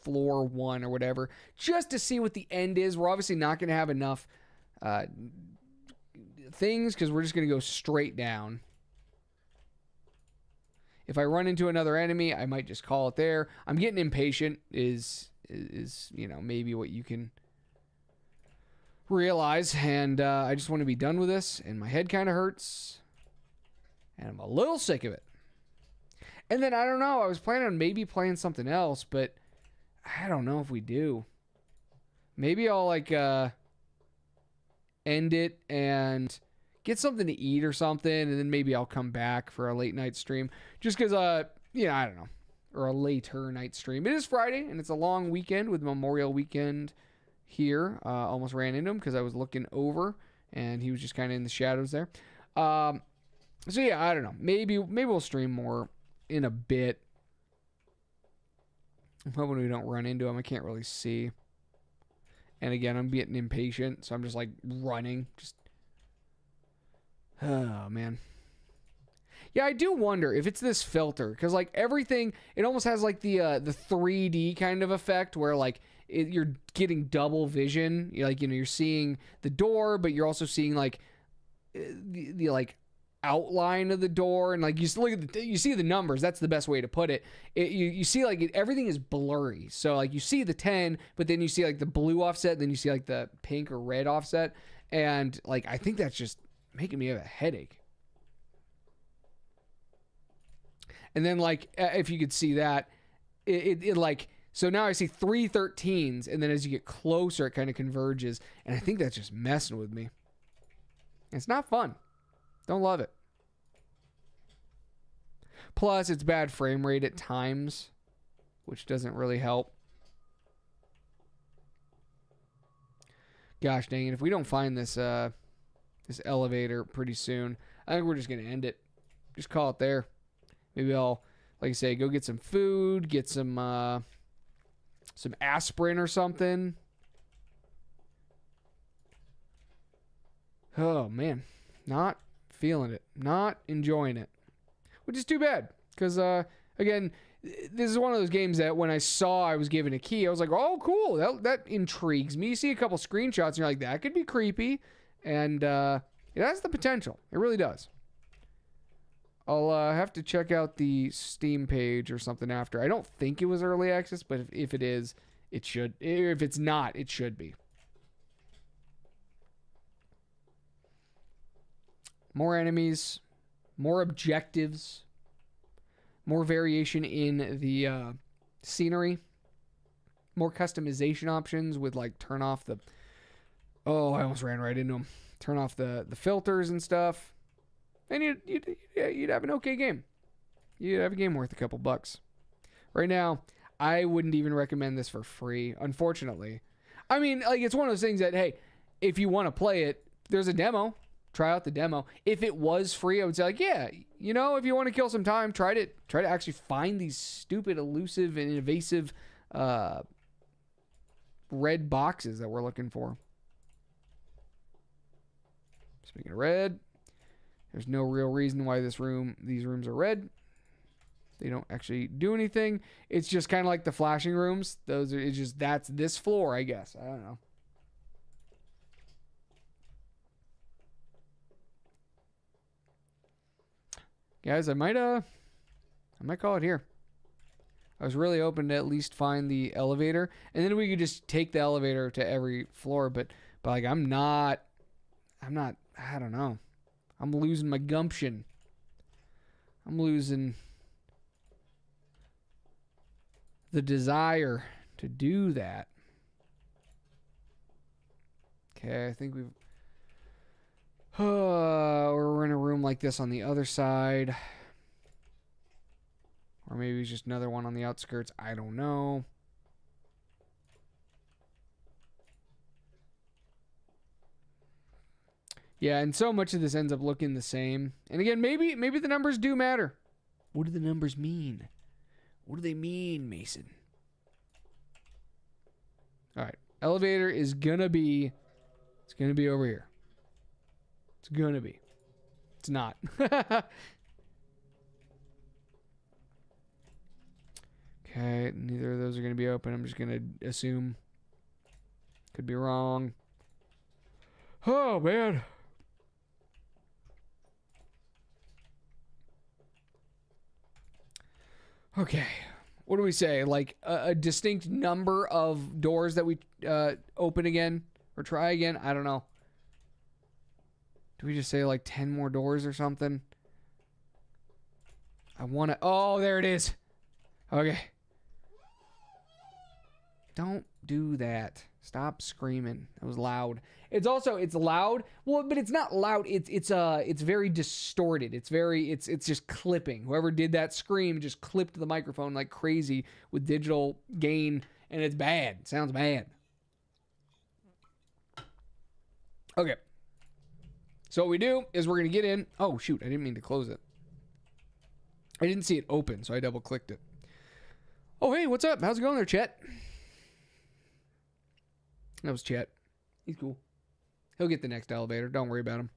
floor 1 or whatever, just to see what the end is. We're obviously not going to have enough things because we're just going to go straight down. If I run into another enemy, I might just call it there. I'm getting impatient is maybe what you can realize, and I just want to be done with this, and my head kind of hurts, and I'm a little sick of it. And then, I don't know, I was planning on maybe playing something else, but I don't know if we do. Maybe I'll, like, end it and get something to eat or something, and then maybe I'll come back for a late night stream. Just because, I don't know. Or a later night stream. It is Friday, and it's a long weekend with Memorial Weekend here. Almost ran into him because I was looking over, and he was just kind of in the shadows there. So, yeah, I don't know. Maybe we'll stream more in a bit. I'm hoping we don't run into him. I can't really see. And again, I'm getting impatient, so I'm just like running. Oh, man. Yeah, I do wonder if it's this filter, because like everything, it almost has like the 3D kind of effect where like you're getting double vision. You're seeing the door, but you're also seeing like the like outline of the door, and like you see the numbers. That's the best way to put it. You see like everything is blurry. So like you see the 10, but then you see like the blue offset, then you see like the pink or red offset, and like I think that's just making me have a headache. And then like if you could see that, it like, so now I see 3 13s, and then as you get closer, it kind of converges, and I think that's just messing with me. It's not fun. Don't love it. Plus, it's bad frame rate at times, which doesn't really help. Gosh dang it. If we don't find this this elevator pretty soon, I think we're just going to end it. Just call it there. Maybe I'll, like I say, go get some food, get some aspirin or something. Oh, man. Not feeling it. Not enjoying it. Which is too bad. Because, again, this is one of those games that when I saw I was given a key, I was like, oh, cool. That intrigues me. You see a couple screenshots and you're like, that could be creepy. And it has the potential. It really does. I'll have to check out the Steam page or something after. I don't think it was early access, but if it is, it should. If it's not, it should be. More enemies, more objectives, more variation in the scenery, more customization options with like turn off the... Oh, I almost ran right into them. Turn off the filters and stuff. And you'd have an okay game. You'd have a game worth a couple bucks. Right now, I wouldn't even recommend this for free, unfortunately. I mean, like, it's one of those things that, hey, if you want to play it, there's a demo. Try out the demo. If it was free, I would say, like, yeah, if you want to kill some time, try to actually find these stupid, elusive, and invasive red boxes that we're looking for. Speaking of red, there's no real reason why these rooms are red. They don't actually do anything. It's just kind of like the flashing rooms. That's this floor, I guess. I don't know. Guys, I might call it here. I was really hoping to at least find the elevator, and then we could just take the elevator to every floor, but like I'm not, I don't know. I'm losing my gumption. I'm losing the desire to do that. Okay, I think we're in a room like this on the other side. Or maybe it's just another one on the outskirts. I don't know. Yeah, and so much of this ends up looking the same. And again, maybe the numbers do matter. What do the numbers mean? What do they mean, Mason? All right. Elevator is going to be... It's going to be over here. It's going to be. It's not. Okay, neither of those are going to be open. I'm just going to assume. Could be wrong. Oh, man. Okay. What do we say? Like a distinct number of doors that we open again or try again? I don't know. Do we just say like 10 more doors or something? I want to... Oh, there it is. Okay. Don't do that. Stop screaming. That was loud. It's loud. Well, but it's not loud. It's very distorted. It's just clipping. Whoever did that scream just clipped the microphone like crazy with digital gain, and it's bad. It sounds bad. Okay. So what we do is we're going to get in. Oh, shoot. I didn't mean to close it. I didn't see it open, so I double clicked it. Oh, hey, what's up? How's it going there, Chet? That was Chet. He's cool. He'll get the next elevator. Don't worry about him.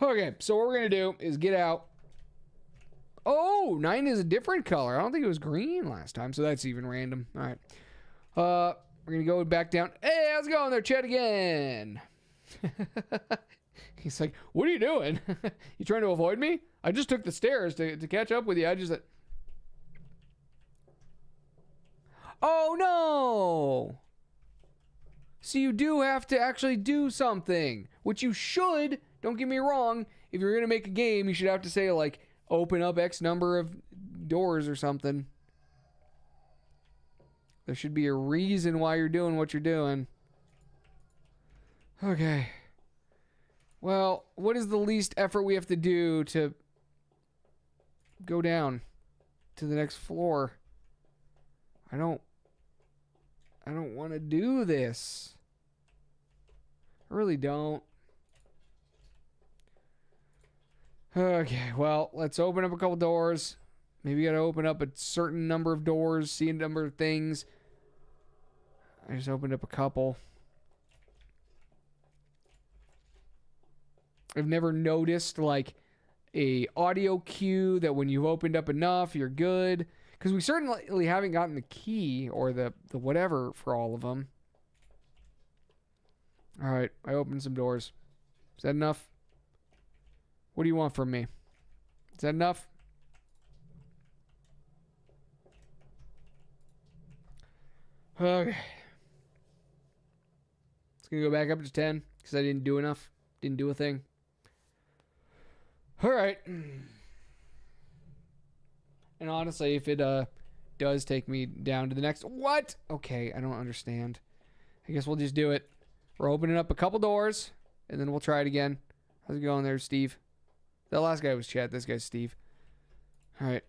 Okay, so what we're going to do is get out. Oh, 9 is a different color. I don't think it was green last time, so that's even random. All right. We're going to go back down. Hey, how's it going there, Chet, again? He's like, what are you doing? You trying to avoid me? I just took the stairs to catch up with you. I just... Oh, no! So you do have to actually do something, which you should. Don't get me wrong. If you're going to make a game, you should have to say, like, open up X number of doors or something. There should be a reason why you're doing what you're doing. Okay. Well, what is the least effort we have to do to go down to the next floor? I don't want to do this. I really don't. Okay, well, let's open up a couple doors. Maybe you gotta open up a certain number of doors, see a number of things. I just opened up a couple. I've never noticed like a audio cue that when you've opened up enough, you're good. Because we certainly haven't gotten the key or the whatever for all of them. All right, I opened some doors. Is that enough? What do you want from me? Is that enough? Okay. It's going to go back up to 10 because I didn't do enough. Didn't do a thing. All right. And honestly, if it does take me down to the next... What? Okay, I don't understand. I guess we'll just do it. We're opening up a couple doors, and then we'll try it again. How's it going there, Steve? That last guy was Chad. This guy's Steve. All right.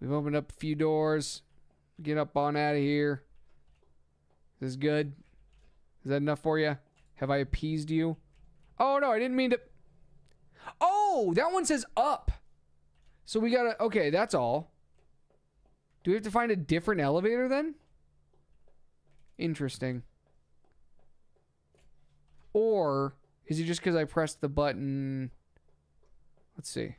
We've opened up a few doors. Get up on out of here. Is this good? Is that enough for you? Have I appeased you? Oh, no, I didn't mean to... Oh, that one says up. So we gotta... Okay, that's all. Do we have to find a different elevator then? Interesting. Or is it just because I pressed the button? Let's see.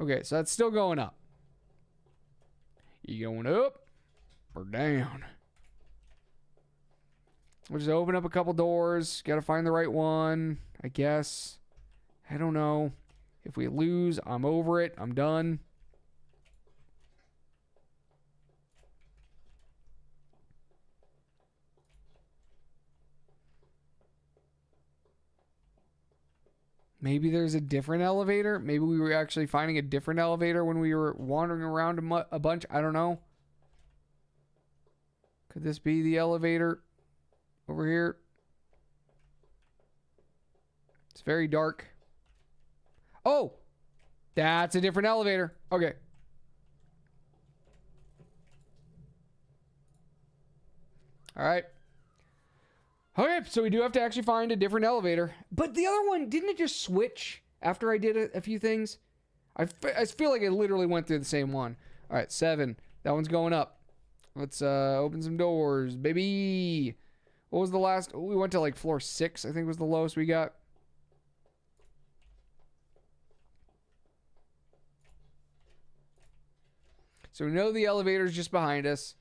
Okay, so that's still going up. You going up or down? We'll just open up a couple doors. Got to find the right one, I guess. I don't know. If we lose, I'm over it. I'm done. Maybe there's a different elevator. Maybe we were actually finding a different elevator when we were wandering around a bunch. I don't know. Could this be the elevator over here? It's very dark. Oh, that's a different elevator. Okay. All right. Okay, so we do have to actually find a different elevator. But the other one, didn't it just switch after I did a few things? I feel like it literally went through the same one. All right, 7. That one's going up. Let's open some doors, baby. What was the last? We went to like floor 6, I think was the lowest we got. So we know the elevator's just behind us.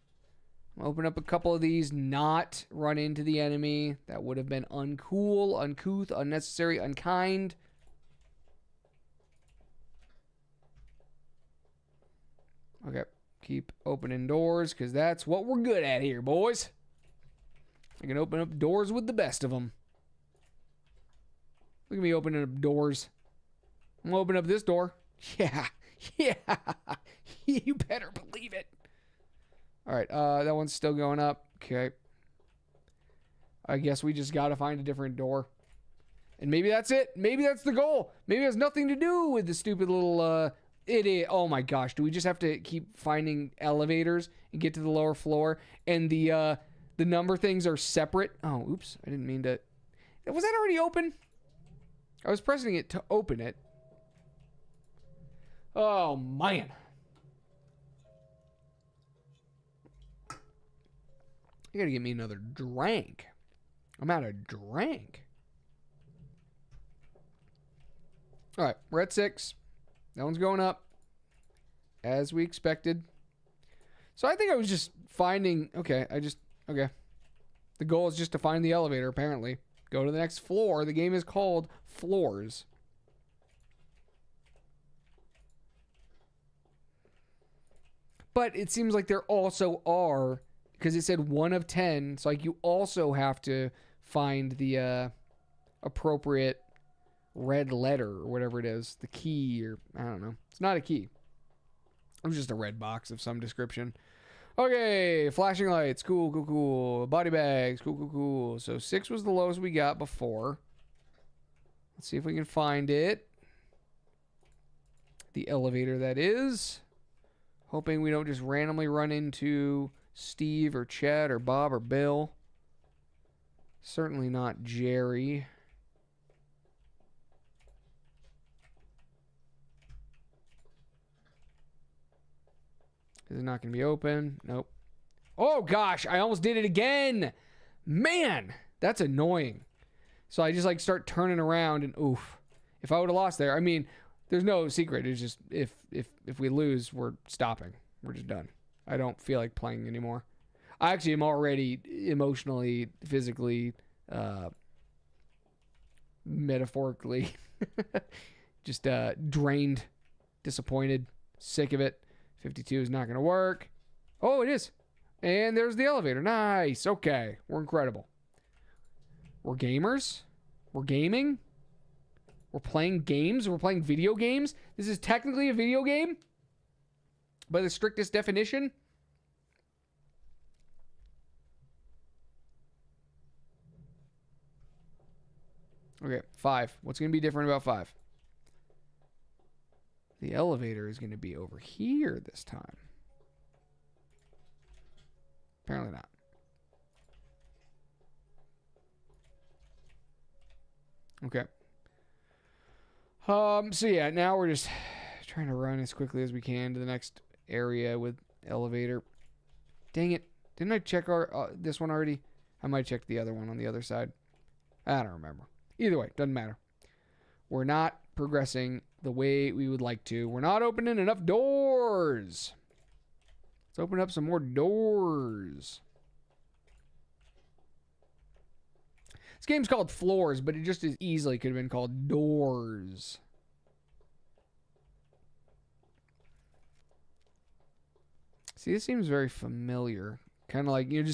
Open up a couple of these, not run into the enemy. That would have been uncool, uncouth, unnecessary, unkind. Okay, keep opening doors because that's what we're good at here, boys. I can open up doors with the best of them. Look at me opening up doors. I'm gonna open up this door. Yeah, yeah. You better believe it. All right, that one's still going up. Okay. I guess we just got to find a different door. And maybe that's it. Maybe that's the goal. Maybe it has nothing to do with the stupid little idiot. Oh my gosh, do we just have to keep finding elevators and get to the lower floor? And the number things are separate. Oh, oops. I didn't mean to. Was that already open? I was pressing it to open it. Oh, man. You gotta get me another drink. I'm out of drink. All right, we're at 6. That one's going up, as we expected. So I think I was just finding... Okay. The goal is just to find the elevator, apparently. Go to the next floor. The game is called Floors. But it seems like there also are... Because it said 1 of 10. So like you also have to find the appropriate red letter or whatever it is. The key or I don't know. It's not a key. It was just a red box of some description. Okay. Flashing lights. Cool, cool, cool. Body bags. Cool, cool, cool. So 6 was the lowest we got before. Let's see if we can find it. The elevator, that is. Hoping we don't just randomly run into... Steve or Chad or Bob or Bill. Certainly not Jerry. Is it not going to be open? Nope. Oh gosh, I almost did it again. Man, that's annoying. So I just like start turning around and oof. If I would have lost there, I mean, there's no secret. It's just if we lose, we're stopping. We're just done. I don't feel like playing anymore. I actually am already emotionally, physically, metaphorically, just drained, disappointed, sick of it. 52 is not going to work. Oh, it is. And there's the elevator. Nice. Okay. We're incredible. We're gamers. We're gaming. We're playing games. We're playing video games. This is technically a video game. By the strictest definition. Okay, 5. What's going to be different about 5? The elevator is going to be over here this time. Apparently not. Okay. So yeah, now we're just trying to run as quickly as we can to the next area with elevator. Dang it. Didn't I check our this one already? I might check the other one on the other side. I don't remember. Either way, doesn't matter. We're not progressing the way we would like to. We're not opening enough doors. Let's open up some more doors. This game's called Floors, but it just as easily could have been called Doors. See, this seems very familiar. Kind of like, I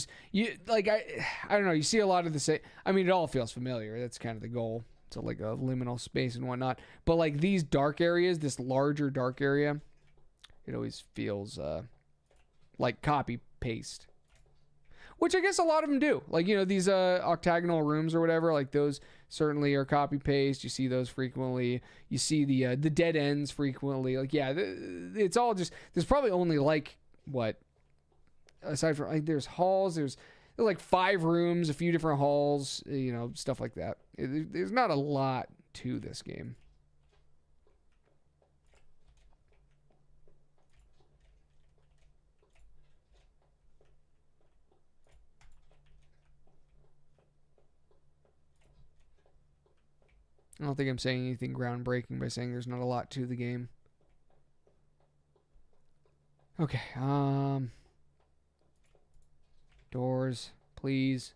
don't know, you see a lot of the same. I mean, it all feels familiar. That's kind of the goal. It's like a liminal space and whatnot. But like these dark areas, this larger dark area, it always feels like copy paste. Which I guess a lot of them do. Like, these octagonal rooms or whatever, like those certainly are copy paste. You see those frequently. You see the dead ends frequently. Like, yeah, it's all just, there's probably only like, what? Aside from, like, there's halls, there's like 5 rooms, a few different halls, stuff like that. There's not a lot to this game. I don't think I'm saying anything groundbreaking by saying there's not a lot to the game. Okay. Doors, please.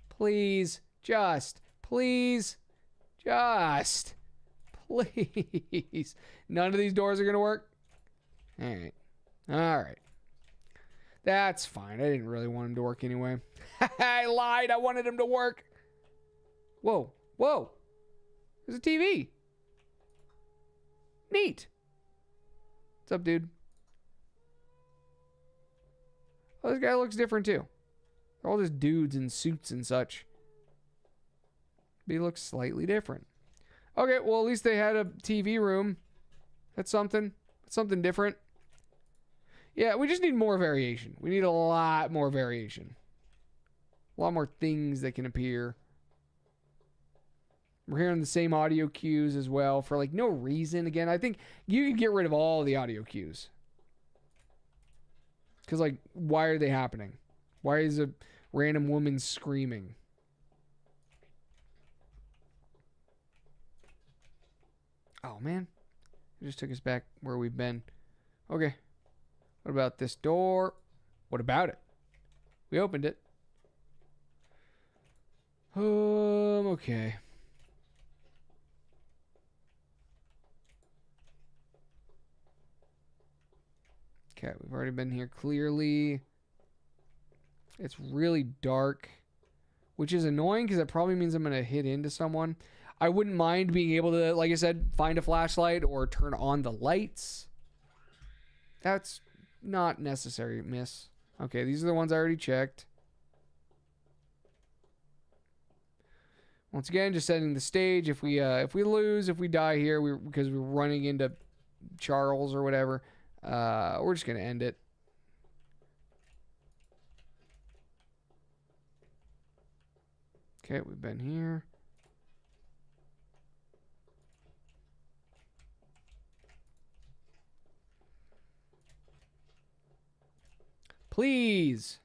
Please. Please. Please. None of these doors are going to work? All right. All right. That's fine. I didn't really want them to work anyway. I lied. I wanted them to work. Whoa. Whoa. There's a TV. Neat. What's up, dude? Oh, this guy looks different too. They're all just dudes in suits and such. But he looks slightly different. Okay, well, at least they had a TV room. That's something. That's something different. Yeah, we just need more variation. We need a lot more variation. A lot more things that can appear. We're hearing the same audio cues as well for like no reason. Again, I think you could get rid of all the audio cues. Because like, why are they happening? Why is a random woman screaming? Oh, man. It just took us back where we've been. Okay. What about this door? What about it? We opened it. Okay. Okay, we've already been here clearly. It's really dark, which is annoying because it probably means I'm going to hit into someone. I wouldn't mind being able to, like I said, find a flashlight or turn on the lights. That's not necessary, miss. Okay, these are the ones I already checked. Once again, just setting the stage. If we lose, if we die here, because we're running into Charles or whatever, we're just gonna end it. Okay, we've been here. Please.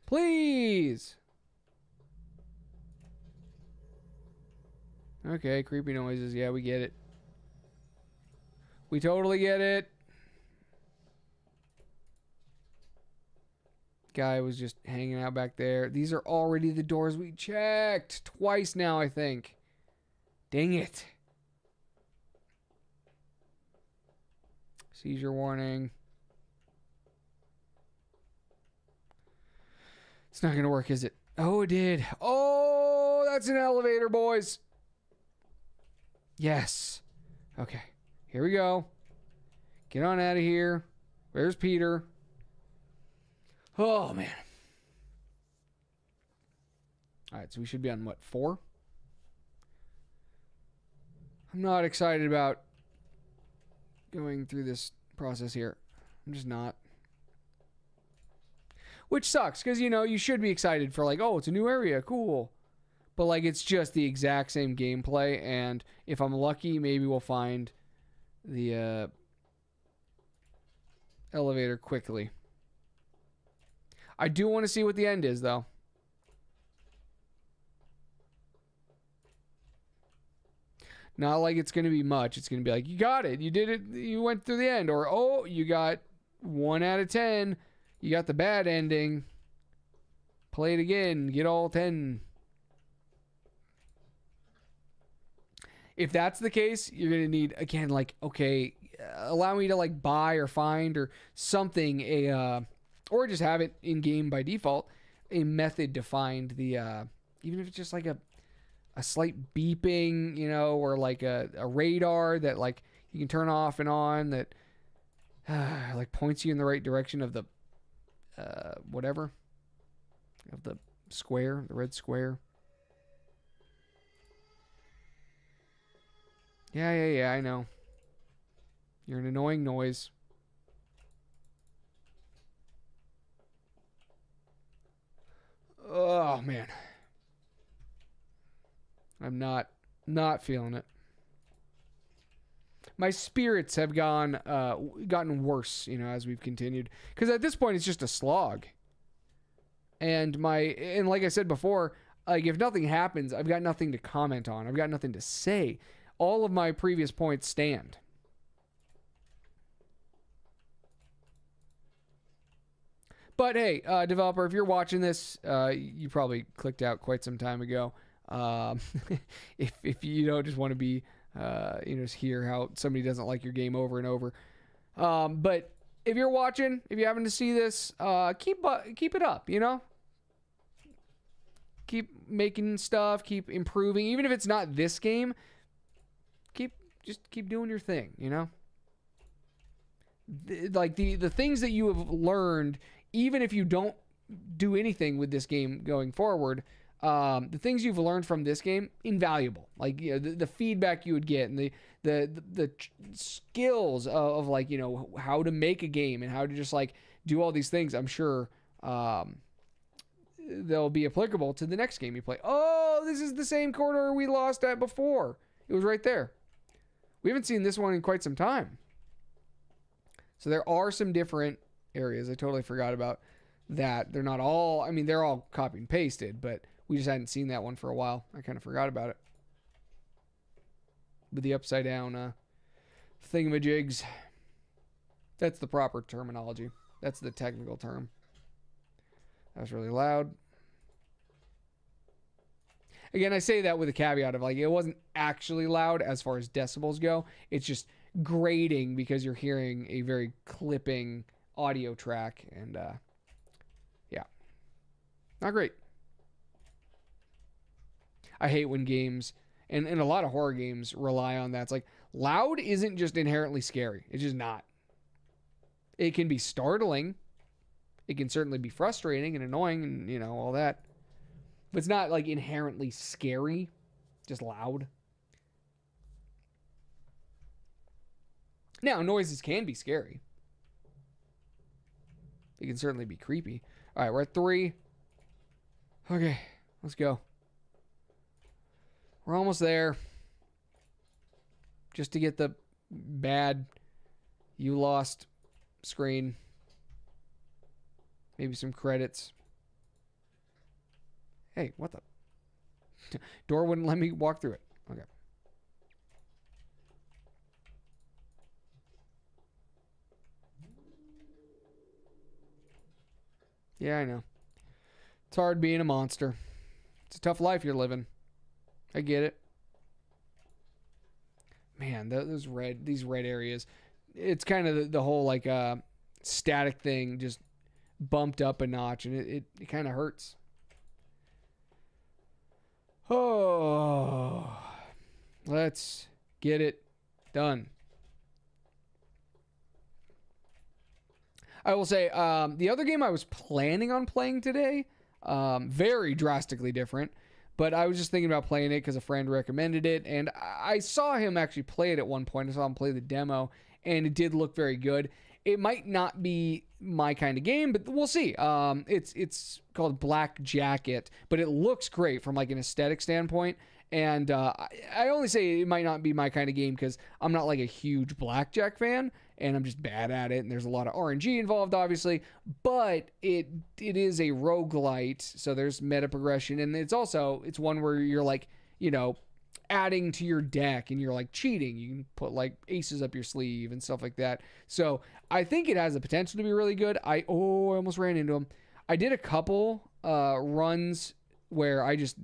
Please. Okay, creepy noises. Yeah, we get it. We totally get it. Guy was just hanging out back there. These are already the doors we checked. Twice now, I think. Dang it. Seizure warning. It's not going to work, is it? Oh, it did. Oh, that's an elevator, boys. Yes. Okay. Here we go. Get on out of here. Where's Peter? Oh, man. All right, so we should be on, what, 4? I'm not excited about going through this process here. I'm just not. Which sucks, because, you know, you should be excited for, like, oh, it's a new area. Cool. But, like, it's just the exact same gameplay, and if I'm lucky, maybe we'll find the elevator quickly. I do want to see what the end is, though. Not like it's going to be much. It's going to be like, you got it. You did it. You went through the end. Or, oh, you got 1 out of 10. You got the bad ending. Play it again. Get all 10. If that's the case, you're going to need, again, like, okay, allow me to, like, buy or find or something, or just have it in-game by default, a method to find the, even if it's just like a slight beeping, you know, or like a radar that, like, you can turn off and on that, like, points you in the right direction of the, whatever, of the square, the red square. Yeah, I know. You're an annoying noise. Oh, man. I'm not feeling it. My spirits have gotten worse, you know, as we've continued. Because at this point, it's just a slog. And like I said before, like, if nothing happens, I've got nothing to comment on. I've got nothing to say. All of my previous points stand. But hey, developer, if you're watching this, you probably clicked out quite some time ago. If you don't just want to be, just hear how somebody doesn't like your game over and over. But if you're watching, if you happen to see this, keep it up, Keep making stuff, keep improving. Even if it's not this game, just keep doing your thing, The things that you have learned, even if you don't do anything with this game going forward, the things you've learned from this game, invaluable. Like, the feedback you would get and the skills of like, how to make a game and how to just like do all these things, I'm sure they'll be applicable to the next game you play. Oh, this is the same corner we lost at before. It was right there. We haven't seen this one in quite some time. So there are some different areas. I totally forgot about that. They're not all, they're all copy and pasted, but we just hadn't seen that one for a while. I kind of forgot about it. With the upside down thingamajigs. That's the proper terminology. That's the technical term. That was really loud. Again, I say that with a caveat of like, it wasn't actually loud as far as decibels go. It's just grating because you're hearing a very clipping audio track. And yeah, not great. I hate when games, and a lot of horror games rely on that. It's like, loud isn't just inherently scary. It's just not. It can be startling. It can certainly be frustrating and annoying and, all that. But it's not like inherently scary, just loud. Now, noises can be scary. It can certainly be creepy. All right, we're at 3. Okay, let's go. We're almost there. Just to get the bad you lost screen. Maybe some credits. Hey, what the? Door wouldn't let me walk through it. Okay. Yeah, I know. It's hard being a monster. It's a tough life you're living. I get it. Man, these red areas. It's kind of the whole like static thing just bumped up a notch, and it kind of hurts. Oh, let's get it done. I will say, the other game I was planning on playing today, very drastically different, but I was just thinking about playing it because a friend recommended it, and I saw him actually play it at one point. I saw him play the demo, and it did look very good. It might not be my kind of game, but we'll see. It's called Black Jacket, but it looks great from like an aesthetic standpoint. And I only say it might not be my kind of game because I'm not like a huge blackjack fan, and I'm just bad at it. And there's a lot of RNG involved, obviously, but it is a roguelite, so there's meta progression, and it's one where you're like, adding to your deck and you're like cheating. You can put like aces up your sleeve and stuff like that. So I think it has the potential to be really good. I almost ran into him. I did a couple runs where I just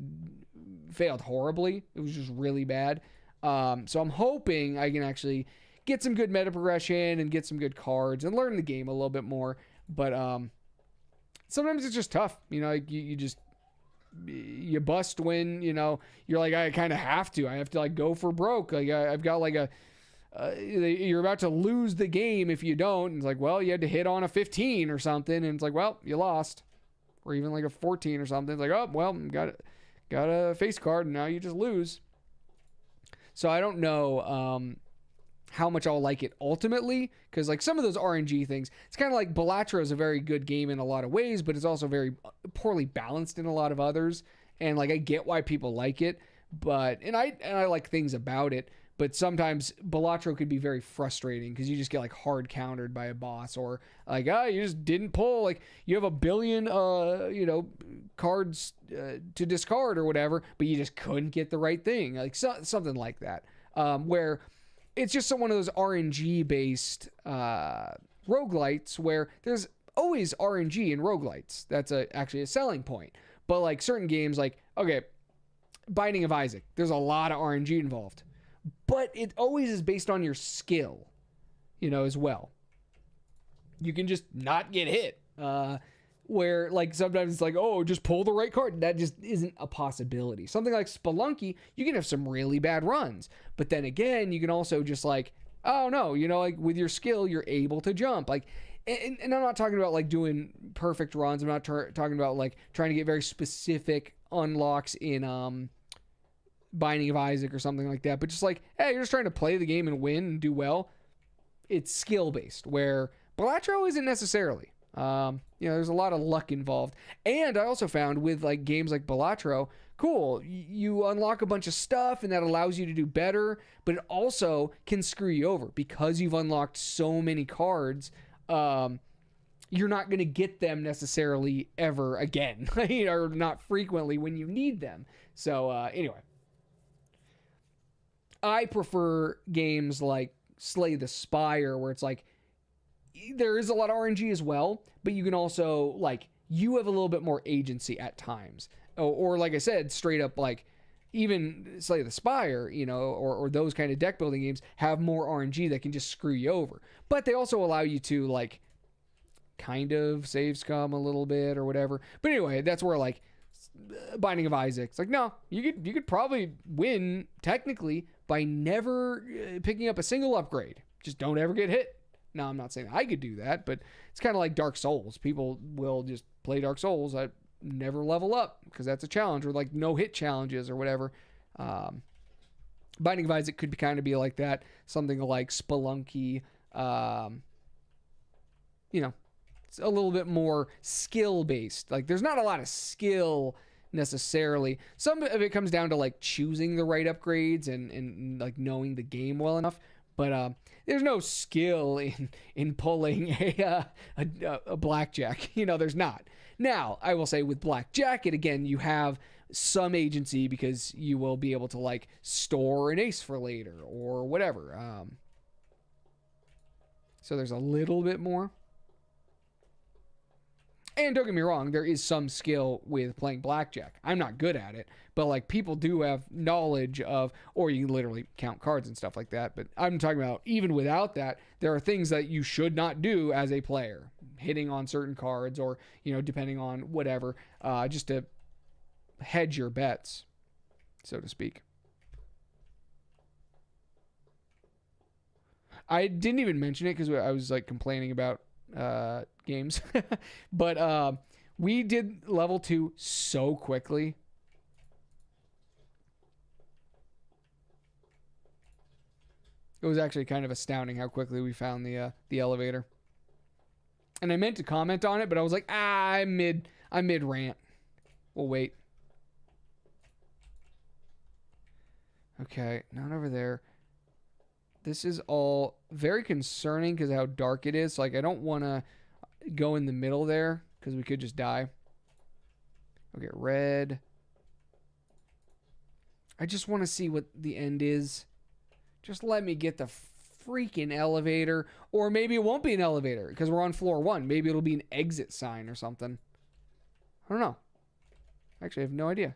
failed horribly. It was just really bad. So I'm hoping I can actually get some good meta progression and get some good cards and learn the game a little bit more. But sometimes it's just tough. You bust when, you're like, I kind of have to. I have to like go for broke. Like I've got like you're about to lose the game if you don't. And it's like, well, you had to hit on a 15 or something. And it's like, well, you lost. Or even like a 14 or something. It's like, oh, well, got a face card and now you just lose. So I don't know how much I'll like it ultimately, because like some of those RNG things, it's kind of like Balatro is a very good game in a lot of ways, but it's also very poorly balanced in a lot of others. And like I get why people like it, but and I like things about it, but sometimes Balatro could be very frustrating because you just get like hard countered by a boss, or like you just didn't pull, like you have a billion cards to discard or whatever, but you just couldn't get the right thing, like something like that, where it's just one of those RNG based roguelites where there's always RNG in roguelites. That's actually a selling point. But like certain games, like, okay, Binding of Isaac, there's a lot of RNG involved. But it always is based on your skill, as well. You can just not get hit. Where like sometimes it's like, oh, just pull the right card. That just isn't a possibility. Something like Spelunky, you can have some really bad runs. But then again, you can also just like, oh no, like with your skill, you're able to jump. Like, and I'm not talking about like doing perfect runs. I'm not talking about like trying to get very specific unlocks in Binding of Isaac or something like that. But just like, hey, you're just trying to play the game and win and do well. It's skill based, where Balatro isn't necessarily. There's a lot of luck involved. And I also found with like games like Balatro, cool, you unlock a bunch of stuff and that allows you to do better, but it also can screw you over because you've unlocked so many cards. You're not going to get them necessarily ever again, or not frequently when you need them. So anyway, I prefer games like Slay the Spire, where it's like, there is a lot of RNG as well, but you can also, like, you have a little bit more agency at times. Or like I said, straight up, like, even Slay the Spire, or those kind of deck building games have more RNG that can just screw you over. But they also allow you to, like, kind of save scum a little bit or whatever. But anyway, that's where, like, Binding of Isaac, it's like, no, you could probably win, technically, by never picking up a single upgrade. Just don't ever get hit. Now, I'm not saying I could do that, but it's kind of like Dark Souls. People will just play Dark Souls. I never level up because that's a challenge, or like no hit challenges or whatever. Binding of Isaac could kind of be like that. Something like Spelunky. It's a little bit more skill based. Like there's not a lot of skill necessarily. Some of it comes down to like choosing the right upgrades and like knowing the game well enough. But there's no skill in pulling a blackjack. There's not. Now, I will say with blackjack, again, you have some agency because you will be able to like store an ace for later or whatever. So there's a little bit more. And don't get me wrong, there is some skill with playing blackjack. I'm not good at it, but like people do have knowledge of, or you literally count cards and stuff like that. But I'm talking about even without that, there are things that you should not do as a player, hitting on certain cards or, depending on whatever, just to hedge your bets, so to speak. I didn't even mention it because I was like complaining about games. But we did level 2 so quickly. It was actually kind of astounding how quickly we found the elevator. And I meant to comment on it, but I was like, I'm mid rant. We'll wait. Okay, not over there. This is all very concerning because of how dark it is. Like, I don't want to go in the middle there because we could just die. Okay, red. I just want to see what the end is. Just let me get the freaking elevator. Or maybe it won't be an elevator because we're on floor 1. Maybe it'll be an exit sign or something. I don't know. Actually, I have no idea.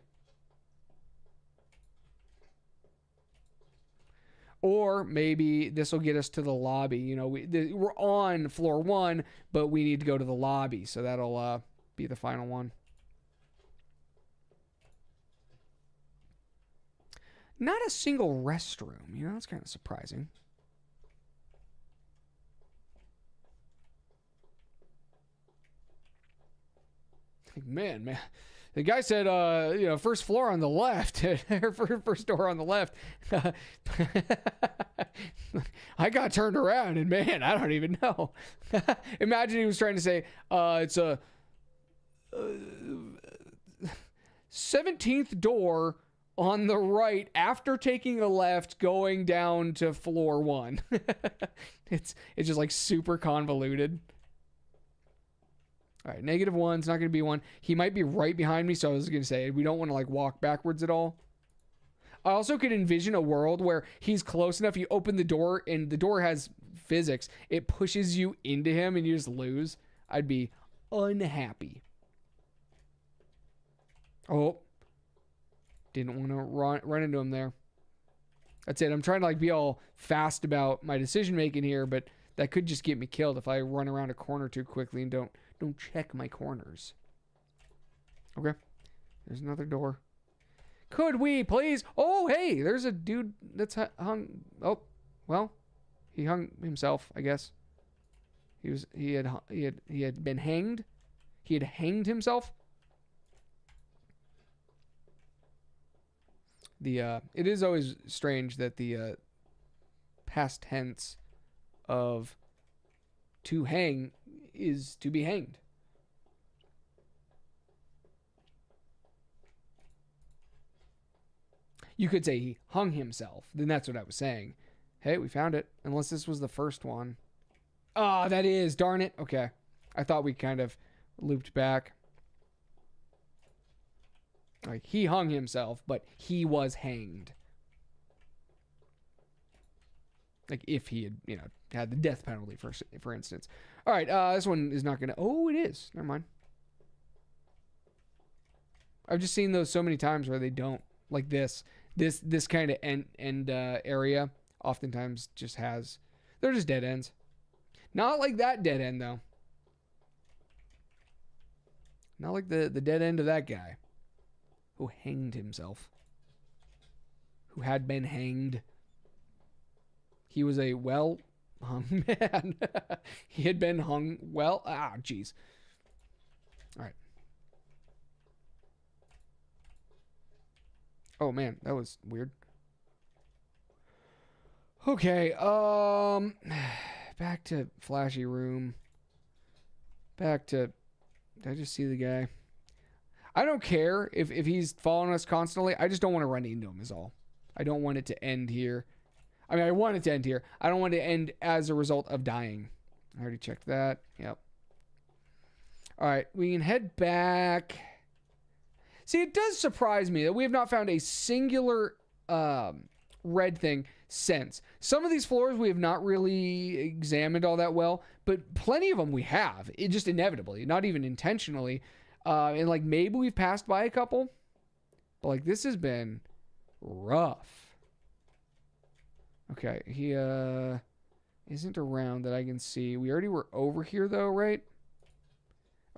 Or maybe this will get us to the lobby. We're on floor 1, but we need to go to the lobby. So that'll be the final one. Not a single restroom. That's kind of surprising. Like, man. The guy said, first floor on the left, first door on the left. I got turned around and man, I don't even know. Imagine he was trying to say, it's a 17th door on the right after taking a left going down to floor 1. It's just like super convoluted. All right, -1's not going to be 1. He might be right behind me, so I was going to say, we don't want to like walk backwards at all. I also could envision a world where he's close enough, you open the door, and the door has physics. It pushes you into him, and you just lose. I'd be unhappy. Oh, didn't want to run into him there. That's it. I'm trying to like be all fast about my decision making here, but that could just get me killed if I run around a corner too quickly and don't check my corners. Okay, there's another door. Could we please? Oh, hey, there's a dude that's hung. Oh, well, he hung himself, I guess. He had been hanged. He had hanged himself. It is always strange that the past tense of to hang is to be hanged. You could say he hung himself. Then that's what I was saying. Hey, we found it. Unless this was the first one. Ah, that is. Darn it. Okay. I thought we kind of looped back. Like, he hung himself, but he was hanged. Like, if he had, had the death penalty, for instance. All right, this one is not going to... Oh, it is. Never mind. I've just seen those so many times where they don't. Like this kind of end area oftentimes just has... They're just dead ends. Not like that dead end, though. Not like the dead end of that guy who hanged himself. Who had been hanged. He was a well-hung man. He had been hung well... Ah, jeez. All right. Oh, man, that was weird. Okay, back to flashy room. Back to... Did I just see the guy? I don't care if he's following us constantly. I just don't want to run into him is all. I don't want it to end here. I mean, I want it to end here. I don't want it to end as a result of dying. I already checked that. Yep. All right, we can head back. See, it does surprise me that we have not found a singular red thing since. Some of these floors we have not really examined all that well, but plenty of them we have. It just inevitably, not even intentionally. And like maybe we've passed by a couple, but like this has been rough. Okay, he isn't around that I can see. We already were over here though, right?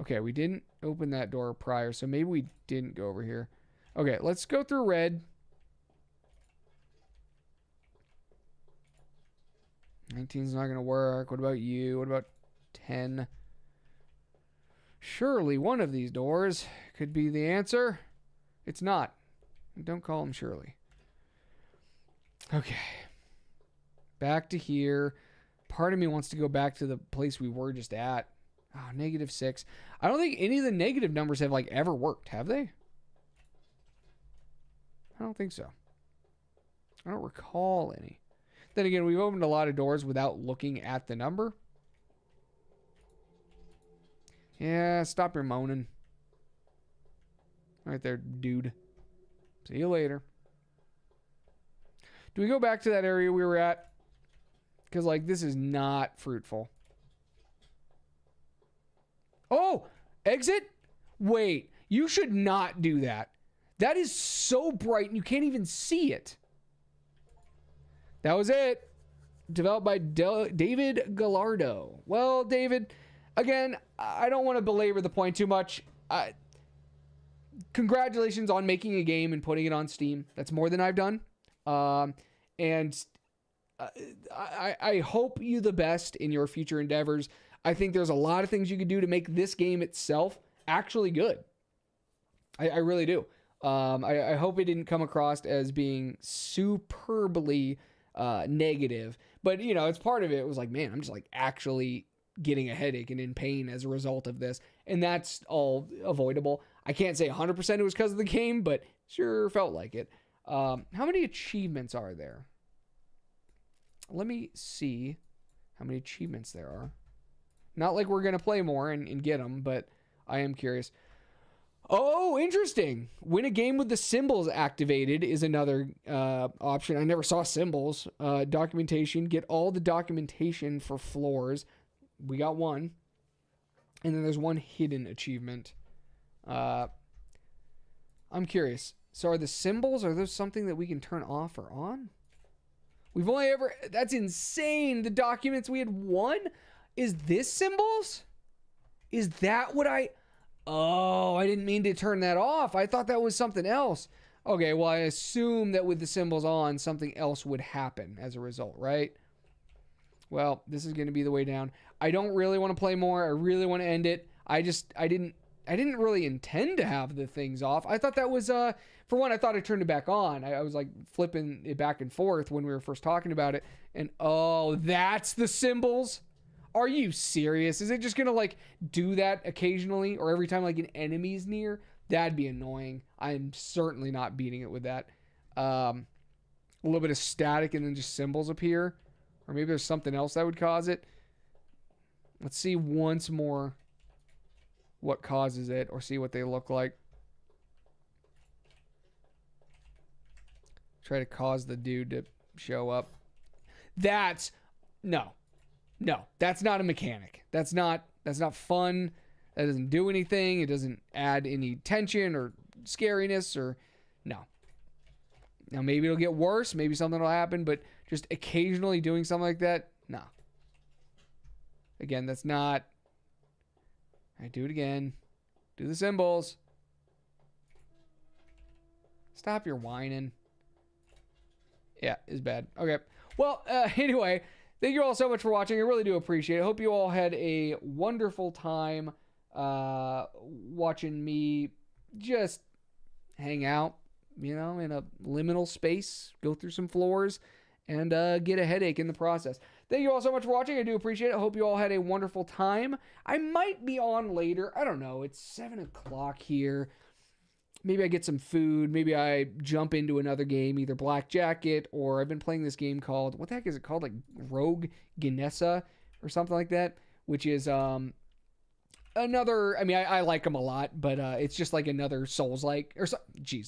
Okay, we didn't open that door prior, so maybe we didn't go over here. Okay, let's go through red. 19's not going to work. What about you? What about 10? Surely one of these doors could be the answer. It's not. Don't call him Shirley. Okay. Back to here. Part of me wants to go back to the place we were just at. Oh, -6. I don't think any of the negative numbers have like ever worked, have they? I don't think so. I don't recall any. Then again, we've opened a lot of doors without looking at the number. Yeah, stop your moaning. Right there, dude. See you later. Do we go back to that area we were at? Because, like, this is not fruitful. Oh, exit? Wait, you should not do that. That is so bright and you can't even see it. That was it. Developed by David Gallardo. Well, David, again, I don't want to belabor the point too much. Congratulations on making a game and putting it on Steam. That's more than I've done. And I hope you the best in your future endeavors. I think there's a lot of things you could do to make this game itself actually good. I really do. I hope it didn't come across as being superbly negative, but it's part of it. It was like, man, I'm just like actually getting a headache and in pain as a result of this, and that's all avoidable. I can't say 100% it was because of the game, but sure felt like it. How many achievements are there? Let me see how many achievements there are. Not like we're gonna play more and get them, but I am curious. Oh, interesting. Win a game with the symbols activated is another option. I never saw symbols. Documentation. Get all the documentation for floors. We got one. And then there's one hidden achievement. I'm curious. So are the symbols, are those something that we can turn off or on? We've only ever... That's insane. The documents we had won? Is this symbols? Is that what I... Oh, I didn't mean to turn that off. I thought that was something else. Okay, well, I assume that with the symbols on, something else would happen as a result, right? Well, this is going to be the way down. I don't really want to play more. I really want to end it. I didn't really intend to have the things off. I thought that was, for one, I thought I turned it back on. I was like flipping it back and forth when we were first talking about it. And oh, that's the symbols? Are you serious? Is it just going to like do that occasionally or every time like an enemy's near? That'd be annoying. I'm certainly not beating it with that. A little bit of static and then just symbols appear. Or maybe there's something else that would cause it. Let's see once more what causes it or see what they look like. Try to cause the dude to show up. No, that's not a mechanic. That's not fun. That doesn't do anything. It doesn't add any tension or scariness or no. Now maybe it'll get worse. Maybe something will happen, but just occasionally doing something like that, no. Again, that's not. I do it again. Do the symbols. Stop your whining. Yeah, it's bad. Okay. Well, anyway, thank you all so much for watching. I really do appreciate it. Hope you all had a wonderful time watching me just hang out, you know, in a liminal space, go through some floors, and get a headache in the process. Thank you all so much for watching. I do appreciate it. I hope you all had a wonderful time. I might be on later. I don't know. It's 7 o'clock here. Maybe I get some food. Maybe I jump into another game, either Black Jacket or I've been playing this game called, what the heck is it called? Like Rogue Ganessa or something like that, which is another, I mean, I like them a lot, but it's just like another Souls-like, or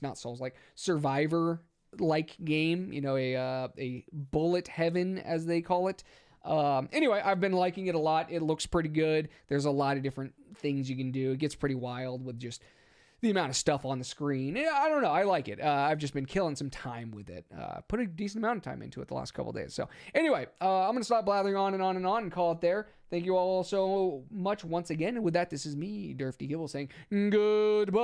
not Souls-like, Survivor-like game, you know, a bullet heaven, as they call it. Anyway, I've been liking it a lot. It looks pretty good. There's a lot of different things you can do. It gets pretty wild with just the amount of stuff on the screen. Yeah, I don't know. I like it. I've just been killing some time with it. Put a decent amount of time into it the last couple of days. So anyway, I'm going to stop blathering on and on and on and call it there. Thank you all so much once again. And with that, this is me, Durfty Gibble, saying goodbye.